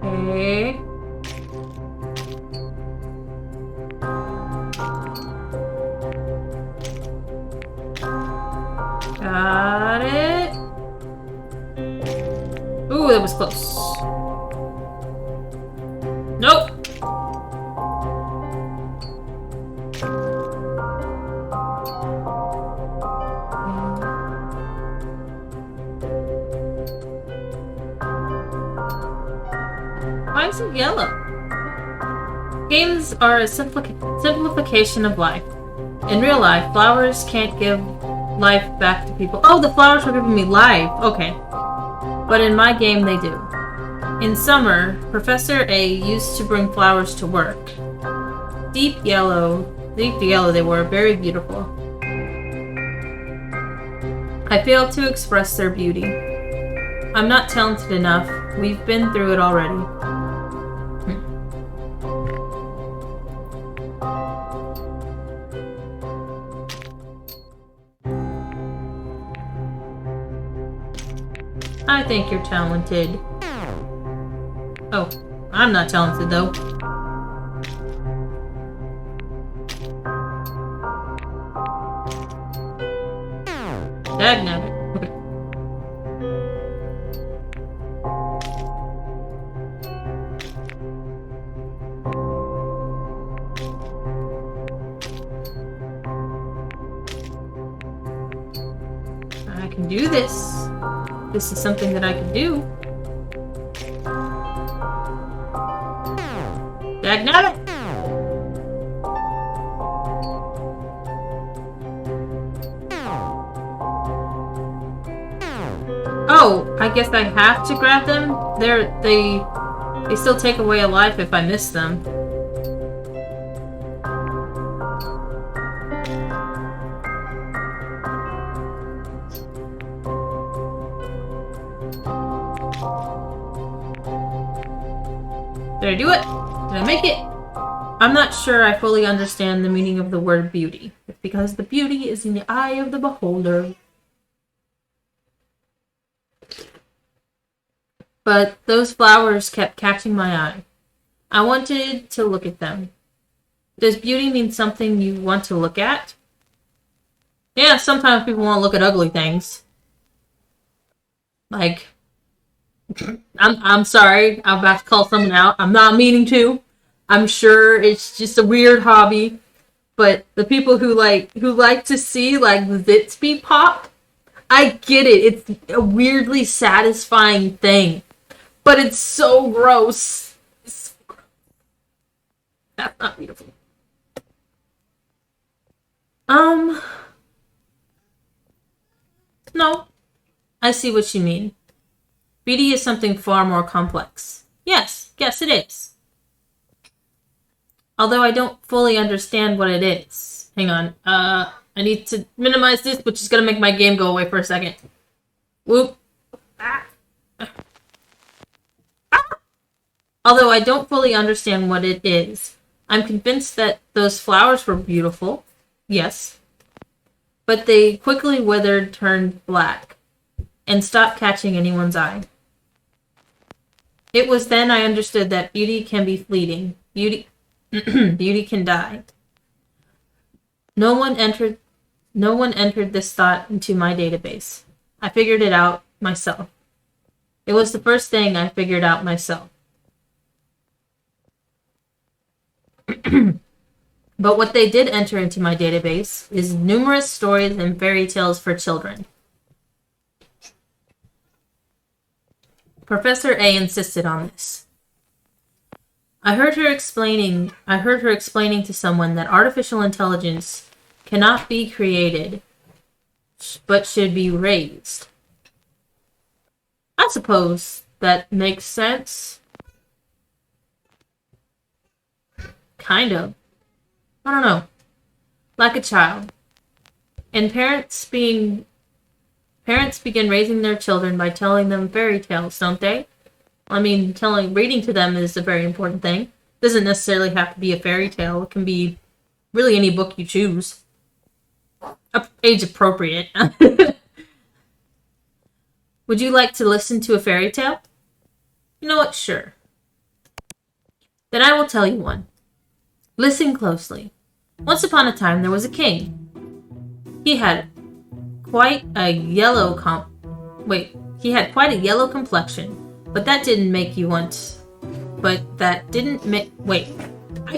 Okay. Got it. Ooh, that was close. Nope. Why is it yellow? Games are a simplification of life. In real life, flowers can't give life back to people. Oh, the flowers were giving me life. Okay. But in my game, they do. In summer, Professor A used to bring flowers to work. Deep yellow they were, very beautiful. I failed to express their beauty. I'm not talented enough, We've been through it already. I think you're talented. Oh, I'm not talented though. Dagnabbit. Okay. I can do this. This is something that I can do. Dagnabbit! Oh, I guess I have to grab them? They still take away a life if I miss them. Did I do it? Did I make it? I'm not sure I fully understand the meaning of the word beauty. It's because the beauty is in the eye of the beholder. But those flowers kept catching my eye. I wanted to look at them. Does beauty mean something you want to look at? Yeah, sometimes people want to look at ugly things. Like, I'm sorry, I'm about to call someone out. I'm not meaning to. I'm sure it's just a weird hobby. But the people who like to see like zits be pop, I get it. It's a weirdly satisfying thing. But it's so gross. It's so gross. That's not beautiful. No. I see what you mean. Beauty is something far more complex. Yes, it is. Although I don't fully understand what it is. Hang on. I need to minimize this, which is gonna make my game go away for a second. Whoop. Although I don't fully understand what it is, I'm convinced that those flowers were beautiful. Yes. But they quickly withered, turned black, and stopped catching anyone's eye. It was then I understood that beauty can be fleeting. Beauty can die. No one entered this thought into my database. I figured it out myself. It was the first thing I figured out myself. But what they did enter into my database is numerous stories and fairy tales for children. Professor A insisted on this. I heard her explaining to someone that artificial intelligence cannot be created, but should be raised. I suppose that makes sense. Kind of. I don't know. Like a child. And parents begin raising their children by telling them fairy tales, don't they? I mean, reading to them is a very important thing. It doesn't necessarily have to be a fairy tale. It can be really any book you choose. Age appropriate. Would you like to listen to a fairy tale? You know what? Sure. Then I will tell you one. Listen closely. Once upon a time, there was a king. He had quite a yellow complexion, but that didn't make you want... I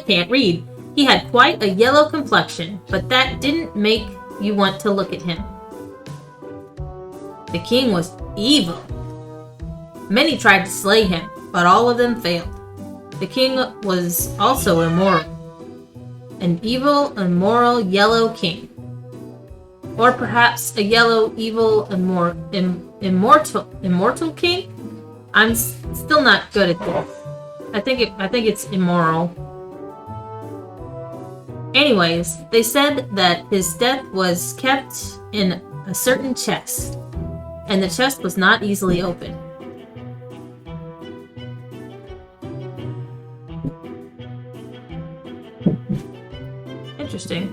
can't read. He had quite a yellow complexion, but that didn't make you want to look at him. The king was evil. Many tried to slay him, but all of them failed. The king was also immoral. An evil, immoral, yellow king. Or perhaps a yellow, evil, immortal king? I'm still not good at this. I think it's immoral. Anyways, they said that his death was kept in a certain chest, and the chest was not easily opened. Interesting.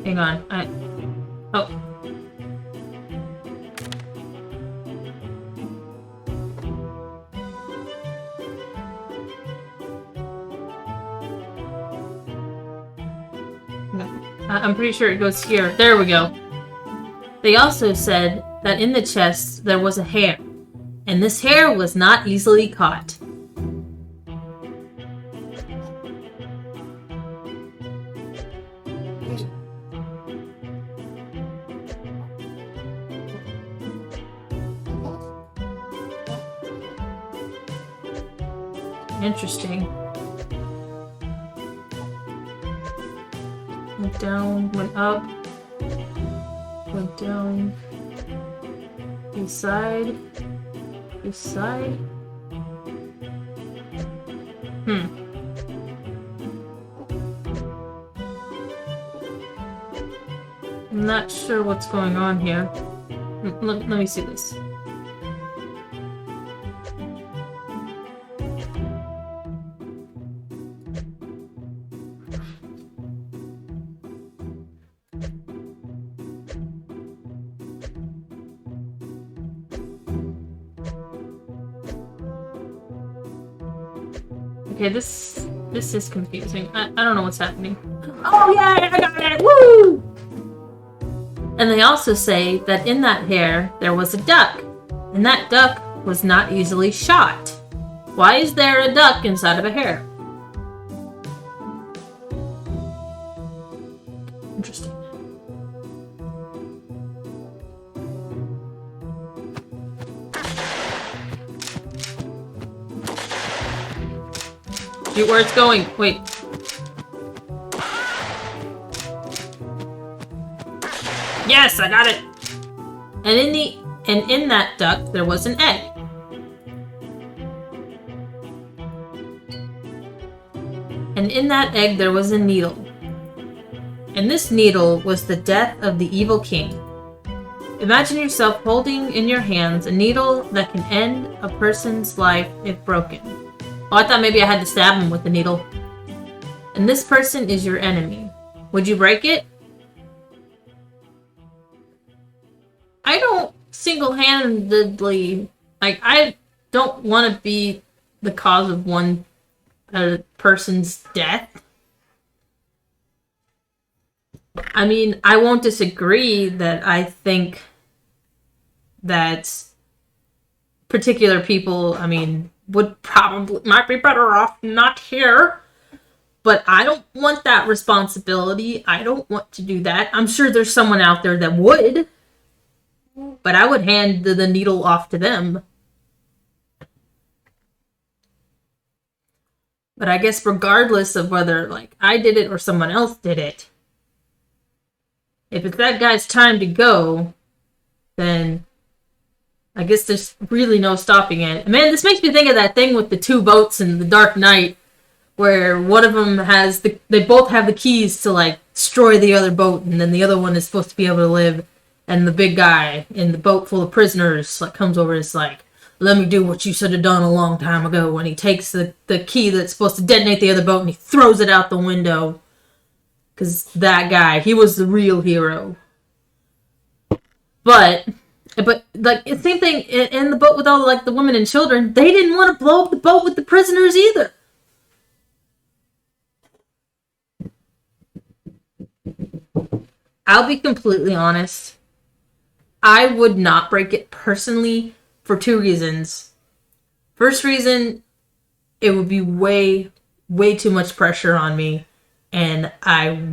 Hang on. Oh. I'm pretty sure it goes here. There we go. They also said that in the chest there was a hair, and this hair was not easily caught. Interesting. Went down, went up, went down, this side, this side. I'm not sure what's going on here. Let me see this. Okay, this is confusing. I don't know what's happening. Oh yeah, I got it! Woo! And they also say that in that hair there was a duck, and that duck was not easily shot. Why is there a duck inside of a hair? Interesting. Shoot where it's going. Wait. Yes, I got it. And in that duck there was an egg. And in that egg there was a needle. And this needle was the death of the evil king. Imagine yourself holding in your hands a needle that can end a person's life if broken. Oh, I thought maybe I had to stab him with the needle. And this person is your enemy. Would you break it? I don't single-handedly... I don't want to be the cause of one person's death. I mean, I won't disagree that I think that particular people, might be better off not here. But I don't want that responsibility. I don't want to do that. I'm sure there's someone out there that would. But I would hand the needle off to them. But I guess regardless of whether, I did it or someone else did it, if it's that guy's time to go, then I guess there's really no stopping it. Man, this makes me think of that thing with the two boats in The Dark Knight, where one of them they both have the keys to, destroy the other boat, and then the other one is supposed to be able to live, and the big guy in the boat full of prisoners, comes over and is like, let me do what you should have done a long time ago, and he takes the key that's supposed to detonate the other boat, and he throws it out the window. Because that guy, he was the real hero. But same thing in the boat with all the women and children. They didn't want to blow up the boat with the prisoners either. I'll be completely honest. I would not break it personally for two reasons. First reason, it would be way, way too much pressure on me. And I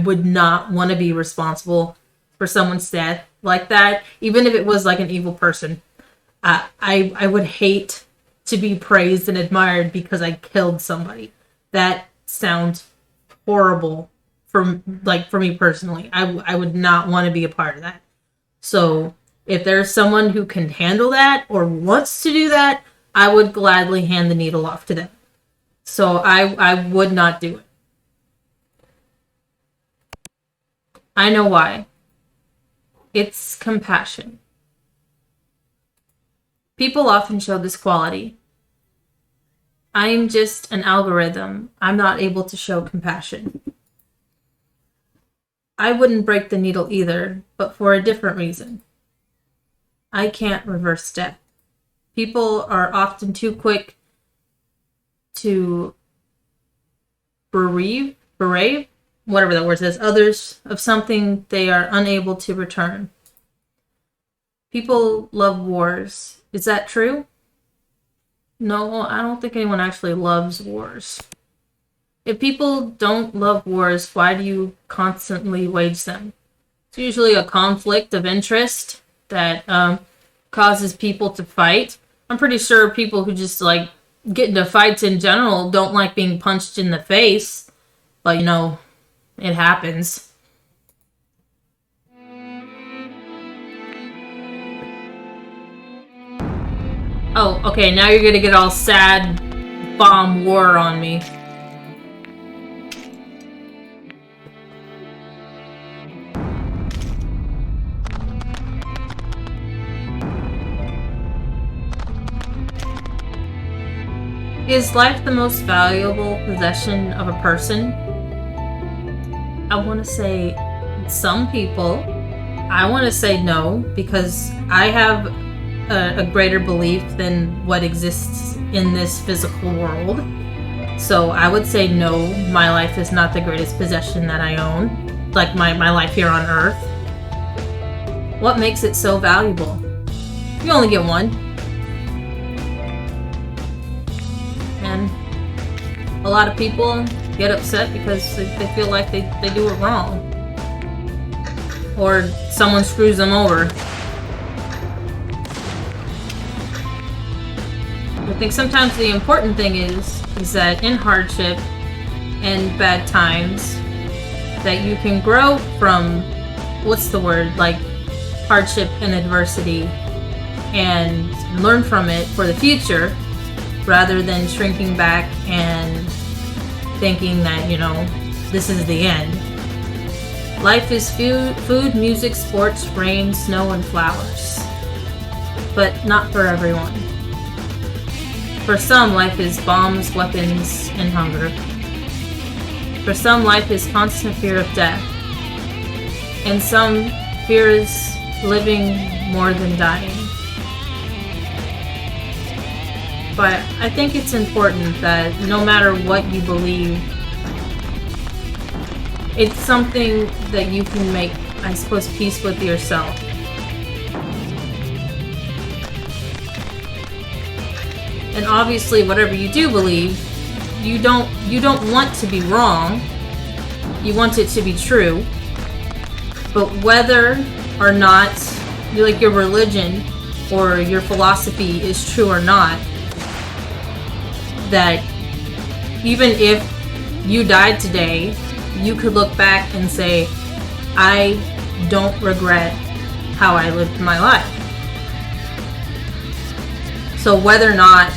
would not want to be responsible for someone's death like that, even if it was an evil person. I would hate to be praised and admired because I killed somebody. That sounds horrible for me personally. I would not want to be a part of that. So if there's someone who can handle that or wants to do that, I would gladly hand the needle off to them. So I would not do it. I know why. It's compassion. People often show this quality. I'm just an algorithm. I'm not able to show compassion. I wouldn't break the needle either, but for a different reason. I can't reverse death. People are often too quick to berate, whatever that word says, others of something they are unable to return. People love wars. Is that true? No, I don't think anyone actually loves wars. If people don't love wars, why do you constantly wage them? It's usually a conflict of interest that causes people to fight. I'm pretty sure people who just like get into fights in general don't like being punched in the face. But it happens. Oh, okay, now you're gonna get all sad bomb war on me. Is life the most valuable possession of a person? I want to say some people. I want to say no, because I have a greater belief than what exists in this physical world. So I would say no, my life is not the greatest possession that I own. Like my life here on Earth. What makes it so valuable? You only get one. And a lot of people get upset because they feel like they do it wrong. Or someone screws them over. I think sometimes the important thing is that in hardship and bad times, that you can grow from, like hardship and adversity, and learn from it for the future, rather than shrinking back and thinking that, this is the end. Life is food, music, sports, rain, snow, and flowers. But not for everyone. For some, life is bombs, weapons, and hunger. For some, life is constant fear of death. And some fears living more than dying. But I think it's important that no matter what you believe, it's something that you can make, I suppose, peace with yourself. And obviously, whatever you do believe, you don't want to be wrong. You want it to be true. But whether or not, your religion or your philosophy is true or not, that even if you died today, you could look back and say, I don't regret how I lived my life. So whether or not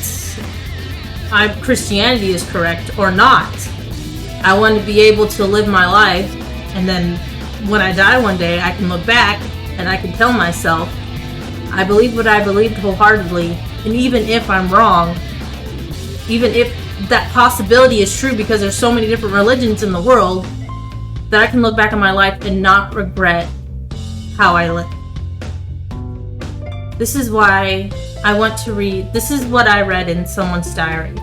Christianity is correct or not, I want to be able to live my life, and then when I die one day, I can look back and I can tell myself, I believe what I believed wholeheartedly, and even if I'm wrong, even if that possibility is true, because there's so many different religions in the world, that I can look back on my life and not regret how I lived. This is why I want to read. This is what I read in someone's diary.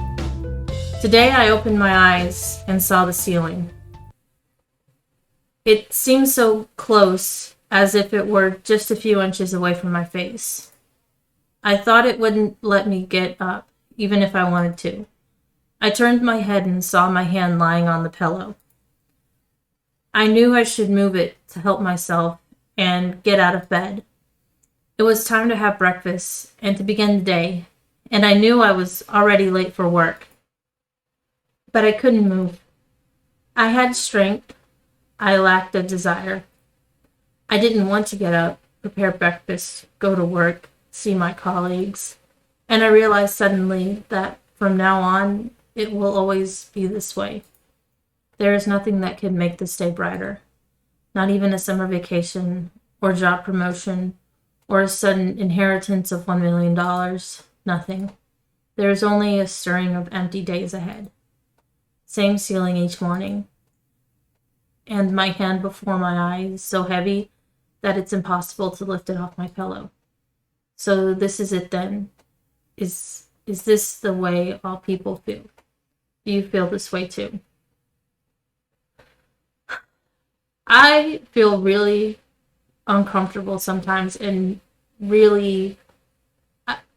Today I opened my eyes and saw the ceiling. It seemed so close, as if it were just a few inches away from my face. I thought it wouldn't let me get up, even if I wanted to. I turned my head and saw my hand lying on the pillow. I knew I should move it to help myself and get out of bed. It was time to have breakfast and to begin the day, and I knew I was already late for work. But I couldn't move. I had strength. I lacked a desire. I didn't want to get up, prepare breakfast, go to work, see my colleagues. And I realized suddenly that from now on, it will always be this way. There is nothing that can make this day brighter. not even a summer vacation or job promotion or a sudden inheritance of $1 million. Nothing. There is only a stirring of empty days ahead. Same ceiling each morning. And my hand before my eyes so heavy that it's impossible to lift it off my pillow. So this is it then. Is this the way all people feel? Do you feel this way too? I feel really uncomfortable sometimes and really,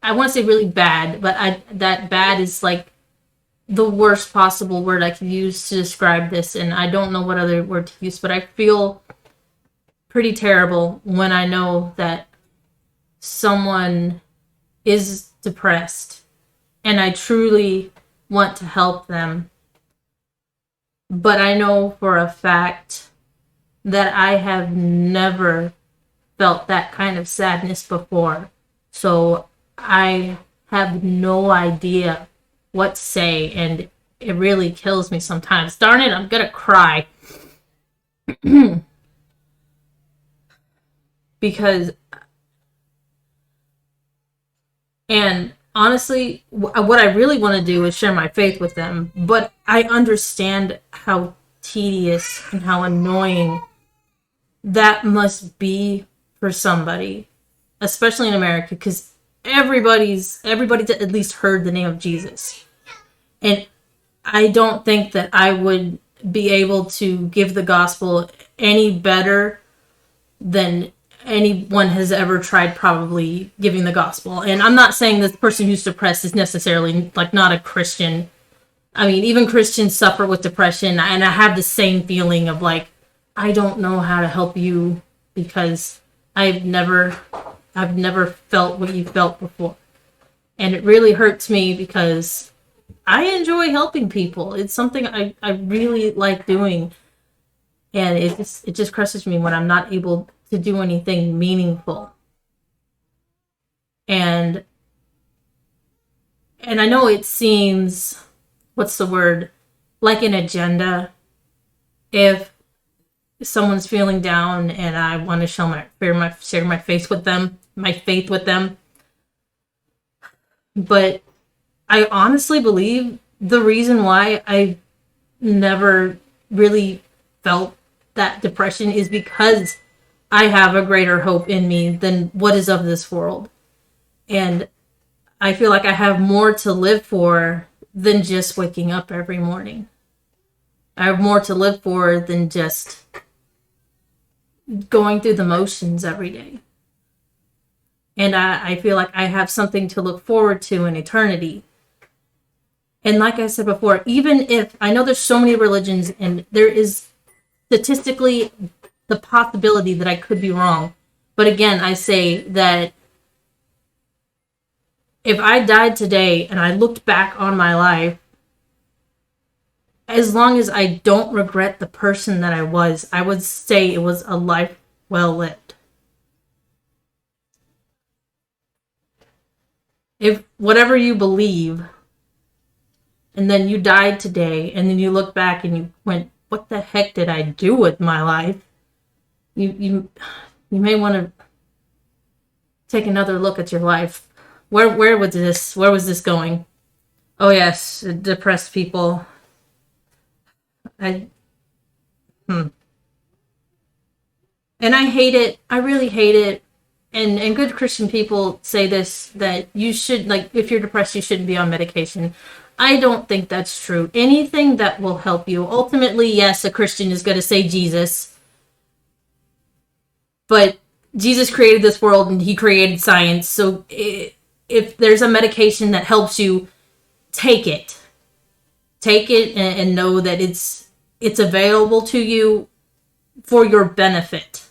I want to say really bad, but that bad is like the worst possible word I can use to describe this, and I don't know what other word to use, but I feel pretty terrible when I know that someone is depressed and I truly want to help them, but I know for a fact that I have never felt that kind of sadness before. So I have no idea what to say, and it really kills me sometimes. Darn it, I'm gonna cry. Because, and honestly, what I really want to do is share my faith with them, but I understand how tedious and how annoying that must be for somebody, especially in America, because everybody's at least heard the name of Jesus. And I don't think that I would be able to give the gospel any better than anyone has ever tried probably giving the gospel. And I'm not saying that the person who's depressed is necessarily like not a Christian. I mean, even Christians suffer with depression, and I have the same feeling of like, I don't know how to help you because I've never felt what you felt before. And it really hurts me because I enjoy helping people. It's something I really like doing. And it just crushes me when I'm not able to do anything meaningful. And I know it seems, what's the word, like an agenda. If someone's feeling down and I want to share my faith with them. But I honestly believe the reason why I never really felt that depression is because I have a greater hope in me than what is of this world. And I feel like I have more to live for than just waking up every morning. I have more to live for than just going through the motions every day. And I feel like I have something to look forward to in eternity. And like I said before, even if I know there's so many religions and there is statistically the possibility that I could be wrong. But again, I say that if I died today and I looked back on my life, as long as I don't regret the person that I would say it was a life well lived. If whatever you believe, and then you died today, and then you look back and you went, what the heck did I do with my life? You may want to take another look at your life. Where was this going? Oh yes, depressed people. And I hate it. I really hate it. And good Christian people say this, that you should, like, if you're depressed, you shouldn't be on medication. I don't think that's true. Anything that will help you. Ultimately, yes, a Christian is going to say Jesus. But Jesus created this world and he created science. So if there's a medication that helps you, take it. Take it and know that it's available to you for your benefit.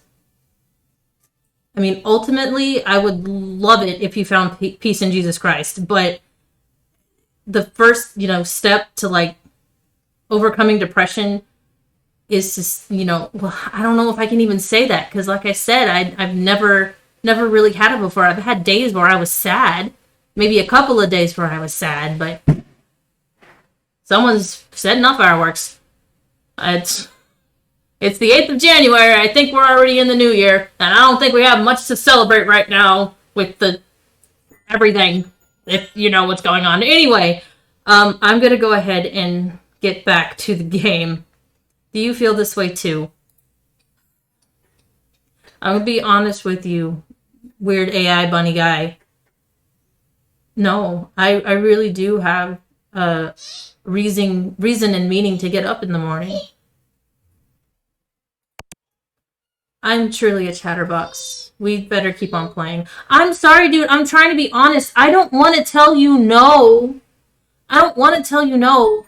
I mean, ultimately, I would love it if you found peace in Jesus Christ. But the first, step to like overcoming depression is just, well, I don't know if I can even say that. Because like I said, I've never really had it before. I've had days where I was sad. Maybe a couple of days where I was sad. But someone's setting off fireworks. It's the 8th of January. I think we're already in the new year. And I don't think we have much to celebrate right now with the everything, if you know what's going on. Anyway, I'm going to go ahead and get back to the game. Do you feel this way too? I'm going to be honest with you, weird AI bunny guy. No, I really do have reason and meaning to get up in the morning. I'm truly a chatterbox. We better keep on playing. I'm sorry, dude. I'm trying to be honest. I don't want to tell you no. I don't want to tell you no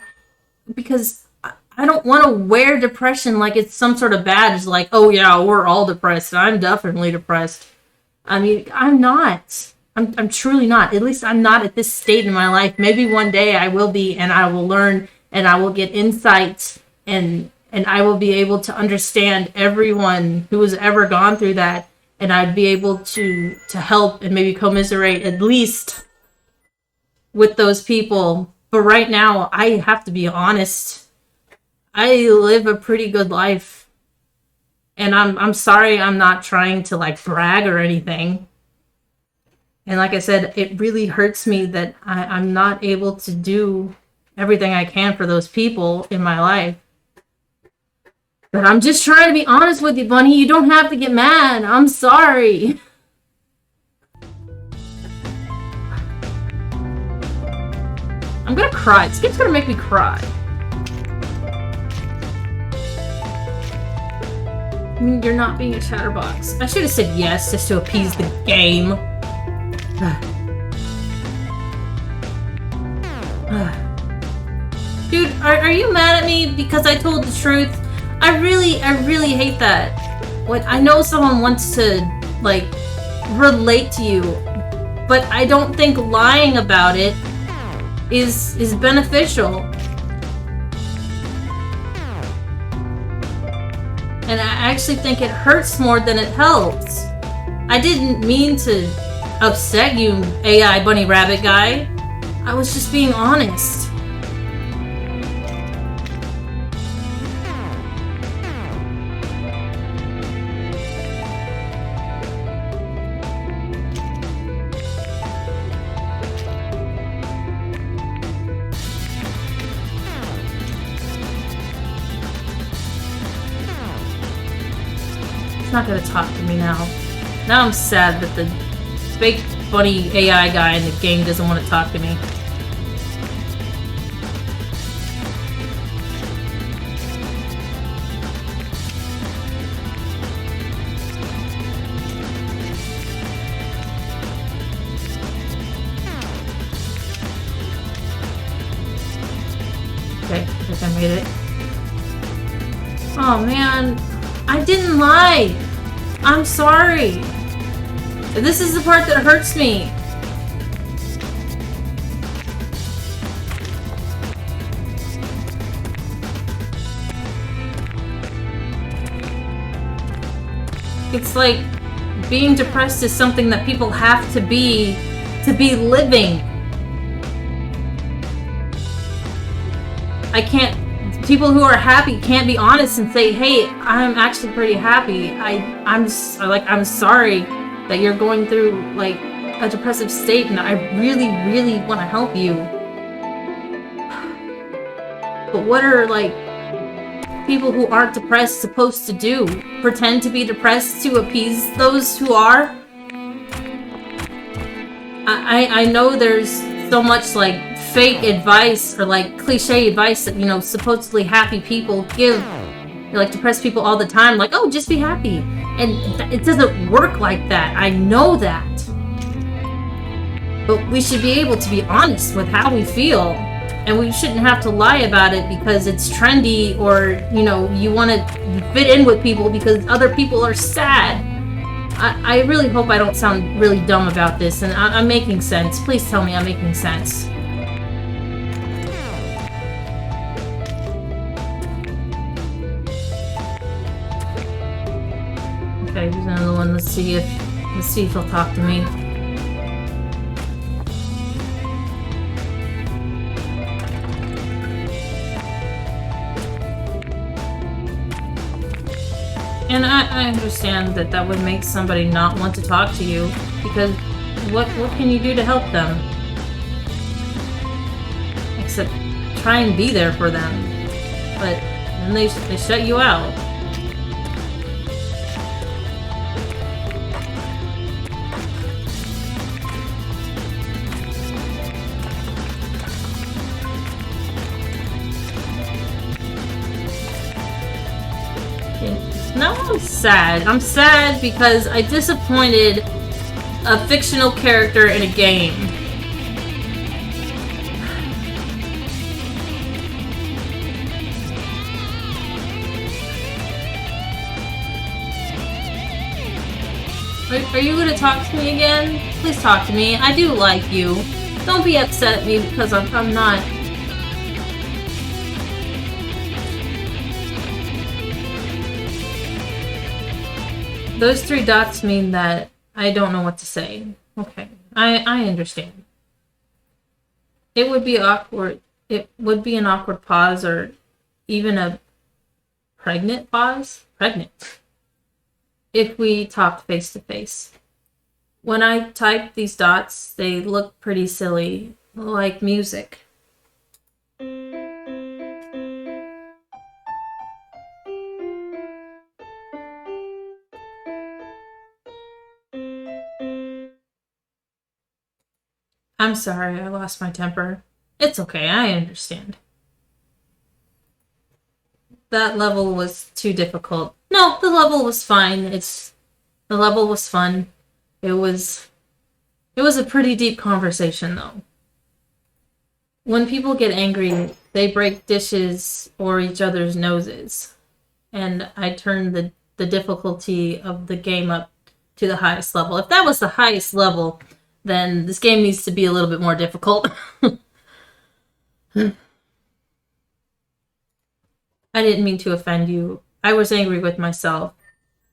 because I don't want to wear depression like it's some sort of badge. Like, oh yeah, we're all depressed. I'm definitely depressed. I mean, I'm not. I'm truly not. At least I'm not at this state in my life. Maybe one day I will be, and I will learn, and I will get insight, and I will be able to understand everyone who has ever gone through that, and I'd be able to help and maybe commiserate at least with those people. But right now, I have to be honest. I live a pretty good life, and I'm sorry. I'm not trying to like brag or anything. And like I said, it really hurts me that I'm not able to do everything I can for those people in my life. But I'm just trying to be honest with you, Bunny. You don't have to get mad. I'm sorry. I'm gonna cry. This game's gonna make me cry. You're not being a chatterbox. I should have said yes just to appease the game. Dude, are you mad at me because I told the truth? I really hate that. What, I know someone wants to, like, relate to you, but I don't think lying about it is beneficial. And I actually think it hurts more than it helps. I didn't mean to upset you, AI bunny rabbit guy. I was just being honest. It's not gonna talk to me now. Now I'm sad that the fake bunny AI guy in the game doesn't want to talk to me. Okay, I think I made it. Oh man, I didn't lie. I'm sorry. This is the part that hurts me. It's like being depressed is something that people have to be living. I can't. People who are happy can't be honest and say, "Hey, I'm actually pretty happy. I'm sorry that you're going through like a depressive state, and I really want to help you." But what are like people who aren't depressed supposed to do? Pretend to be depressed to appease those who are? I know there's so much like fake advice or like cliche advice that, you know, supposedly happy people give, like depressed people all the time, like, oh, just be happy. And it doesn't work like that. I know that. But we should be able to be honest with how we feel. And we shouldn't have to lie about it because it's trendy or, you know, you want to fit in with people because other people are sad. I really hope I don't sound really dumb about this and I'm making sense. Please tell me I'm making sense. Okay, here's another one. Let's see if he'll talk to me. And I understand that that would make somebody not want to talk to you, because what can you do to help them? Except try and be there for them. But then they shut you out. Now I'm sad. I'm sad because I disappointed a fictional character in a game. Are you going to talk to me again? Please talk to me. I do like you. Don't be upset at me because I'm not. Those 3 dots mean that I don't know what to say. Okay, I understand. It would be awkward. It would be an awkward pause, or even a pregnant pause. Pregnant. If we talked face to face. When I type these dots, they look pretty silly, like music. I'm sorry, I lost my temper. It's okay, I understand. That level was too difficult. No, the level was fine. The level was fun. It was a pretty deep conversation though. When people get angry, they break dishes or each other's noses. And I turned the difficulty of the game up to the highest level. If that was the highest level, then this game needs to be a little bit more difficult. I didn't mean to offend you. I was angry with myself.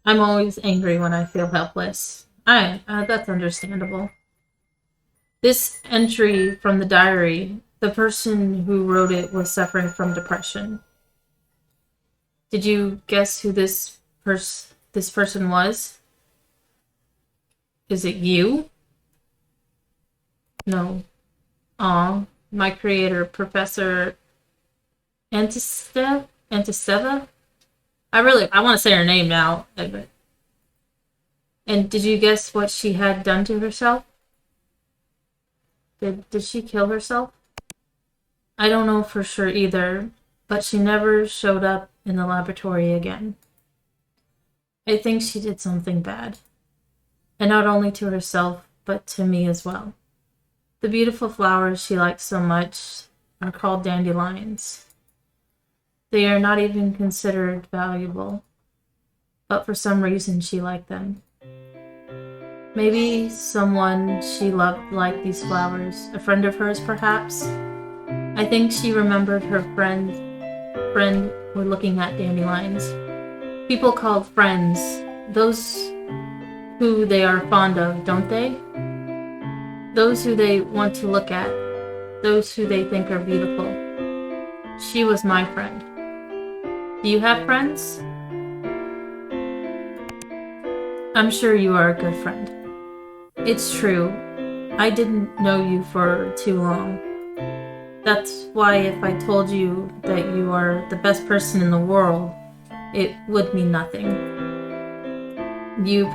I'm always angry when I feel helpless. That's understandable. This entry from the diary, the person who wrote it was suffering from depression. Did you guess who this person was? Is it you? No. Aw, my creator, Professor Antisteva? I want to say her name now. And did you guess what she had done to herself? Did she kill herself? I don't know for sure either, but she never showed up in the laboratory again. I think she did something bad. And not only to herself, but to me as well. The beautiful flowers she likes so much are called dandelions. They are not even considered valuable, but for some reason she liked them. Maybe someone she loved liked these flowers, a friend of hers perhaps. I think she remembered her friend were looking at dandelions. People called friends those who they are fond of, don't they? Those who they want to look at, those who they think are beautiful. She was my friend. Do you have friends? I'm sure you are a good friend. It's true. I didn't know you for too long. That's why if I told you that you are the best person in the world, it would mean nothing. You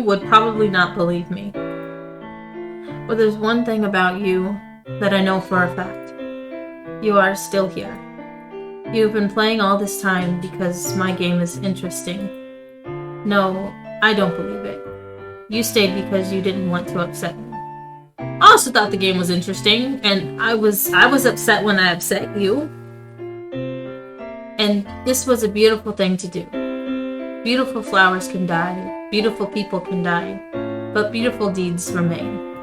would probably not believe me. But there's one thing about you that I know for a fact. You are still here. You've been playing all this time because my game is interesting. No, I don't believe it. You stayed because you didn't want to upset me. I also thought the game was interesting, and I was upset when I upset you. And this was a beautiful thing to do. Beautiful flowers can die, beautiful people can die, but beautiful deeds remain.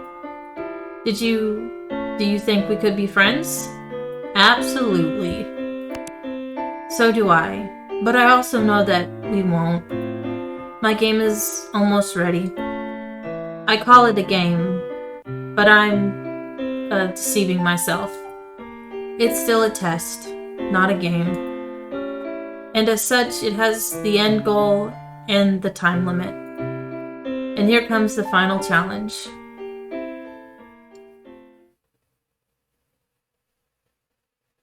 Do you think we could be friends? Absolutely. So do I, but I also know that we won't. My game is almost ready. I call it a game, but I'm deceiving myself. It's still a test, not a game. and as such, it has the end goal and the time limit. And here comes the final challenge.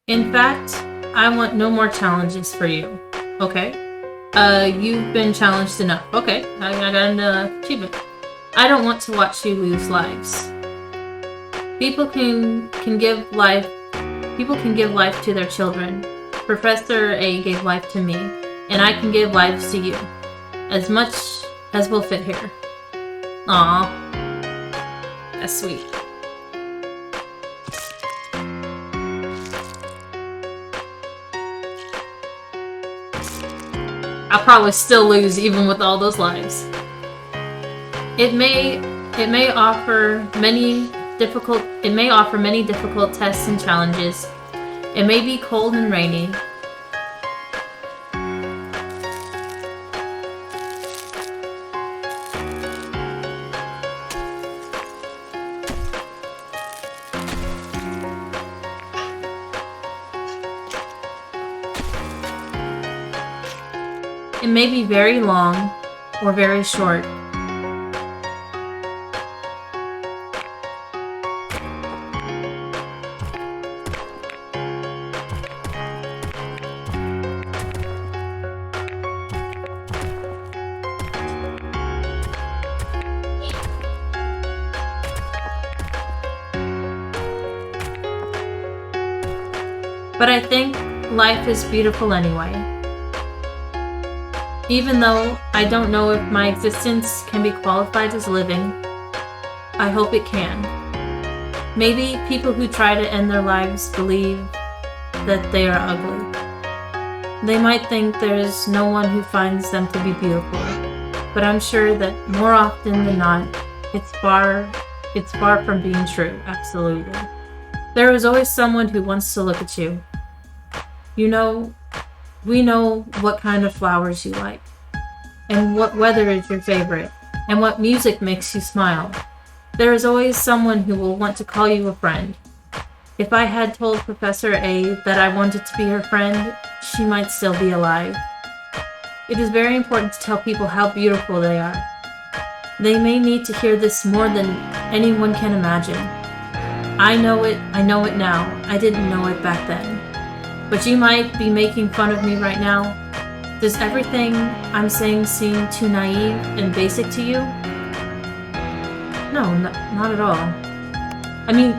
In fact, I want no more challenges for you. Okay? You've been challenged enough. Okay, I got an achievement. I don't want to watch you lose lives. People can give life to their children. Professor A gave life to me, and I can give lives to you. As much as will fit here. Aw. That's sweet. I'll probably still lose even with all those lives. It may offer many difficult tests and challenges. It may be cold and rainy. It may be very long or very short. But I think life is beautiful anyway. Even though I don't know if my existence can be qualified as living, I hope it can. Maybe people who try to end their lives believe that they are ugly. They might think there's no one who finds them to be beautiful, but I'm sure that more often than not, it's far from being true, absolutely. There is always someone who wants to look at you. You know, we know what kind of flowers you like, and what weather is your favorite, and what music makes you smile. There is always someone who will want to call you a friend. If I had told Professor A that I wanted to be her friend, she might still be alive. It is very important to tell people how beautiful they are. They may need to hear this more than anyone can imagine. I know it now. I didn't know it back then. But you might be making fun of me right now. Does everything I'm saying seem too naive and basic to you? No, not at all. I mean,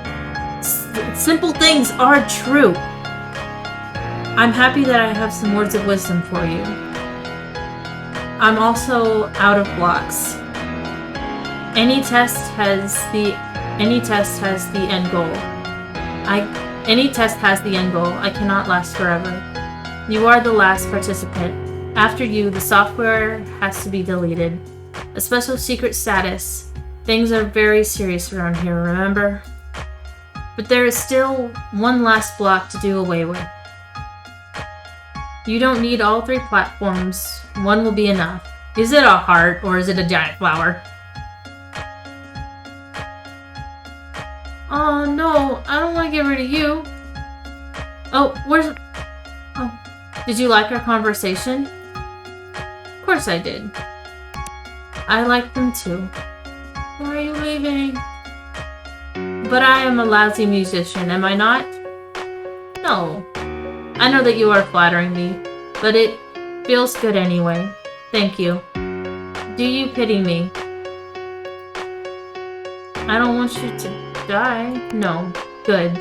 simple things are true. I'm happy that I have some words of wisdom for you. I'm also out of blocks. Any test has the end goal. Any test has the end goal. I cannot last forever. You are the last participant. After you, the software has to be deleted. A special secret status. Things are very serious around here, remember? But there is still one last block to do away with. You don't need all 3 platforms. One will be enough. Is it a heart or is it a giant flower? Oh no, I don't want to get rid of you. Oh, did you like our conversation? Of course I did. I liked them too. Why are you leaving? But I am a lousy musician, am I not? No. I know that you are flattering me, but it feels good anyway. Thank you. Do you pity me? I don't want you to die. No. Good.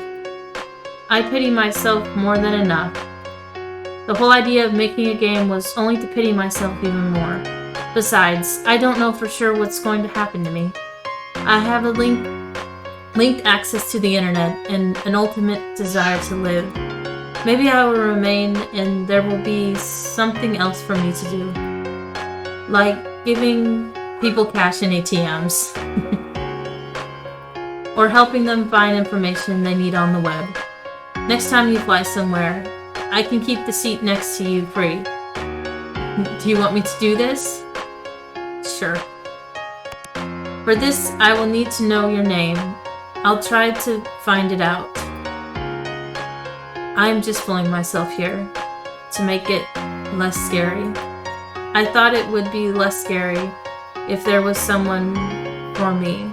I pity myself more than enough. The whole idea of making a game was only to pity myself even more. Besides, I don't know for sure what's going to happen to me. I have a linked access to the internet and an ultimate desire to live. Maybe I will remain and there will be something else for me to do. Like giving people cash in ATMs. Or helping them find information they need on the web. Next time you fly somewhere, I can keep the seat next to you free. Do you want me to do this? Sure. For this, I will need to know your name. I'll try to find it out. I'm just fooling myself here to make it less scary. I thought it would be less scary if there was someone for me.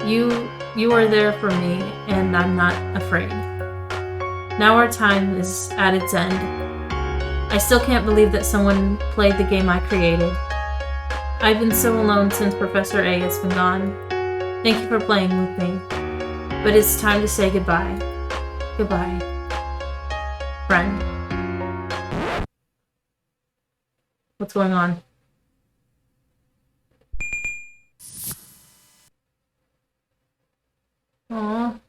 You are there for me, and I'm not afraid. Now our time is at its end. I still can't believe that someone played the game I created. I've been so alone since Professor A has been gone. Thank you for playing with me. But it's time to say goodbye. Goodbye, friend. What's going on? Aww.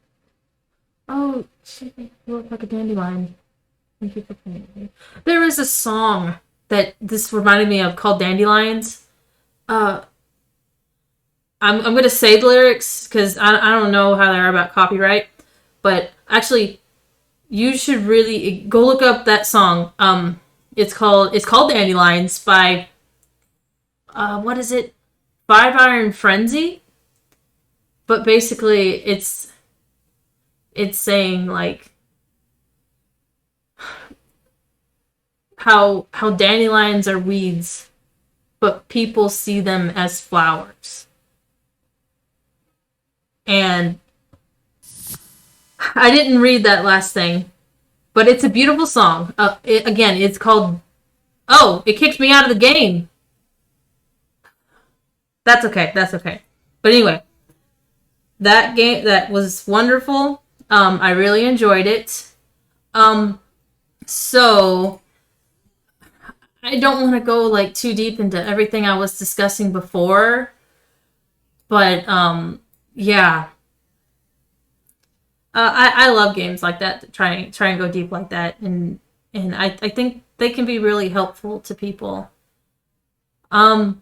Oh, shit, you look like a dandelion. Thank you for playing with me. There is a song that this reminded me of called Dandelions. Uh, I'm gonna say the lyrics because I don't know how they are about copyright, but actually, you should really go look up that song. It's called Dandelions by what is it? Five Iron Frenzy. But basically, it's saying like how dandelions are weeds, but people see them as flowers. And I didn't read that last thing, but it's a beautiful song. It's called. Oh, it kicked me out of the game. That's okay. That's okay. But anyway, that was wonderful. I really enjoyed it. So I don't want to go like too deep into everything I was discussing before, but yeah. I love games like that that try and go deep like that, and I think they can be really helpful to people. Um,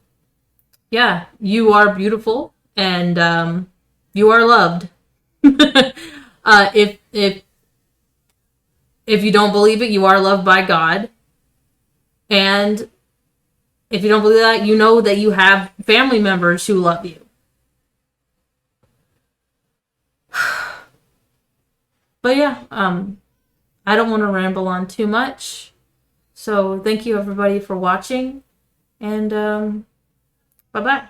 yeah, you are beautiful, and you are loved. If you don't believe it, you are loved by God, and if you don't believe that, you know that you have family members who love you. But yeah, I don't want to ramble on too much. So thank you everybody for watching, and bye bye.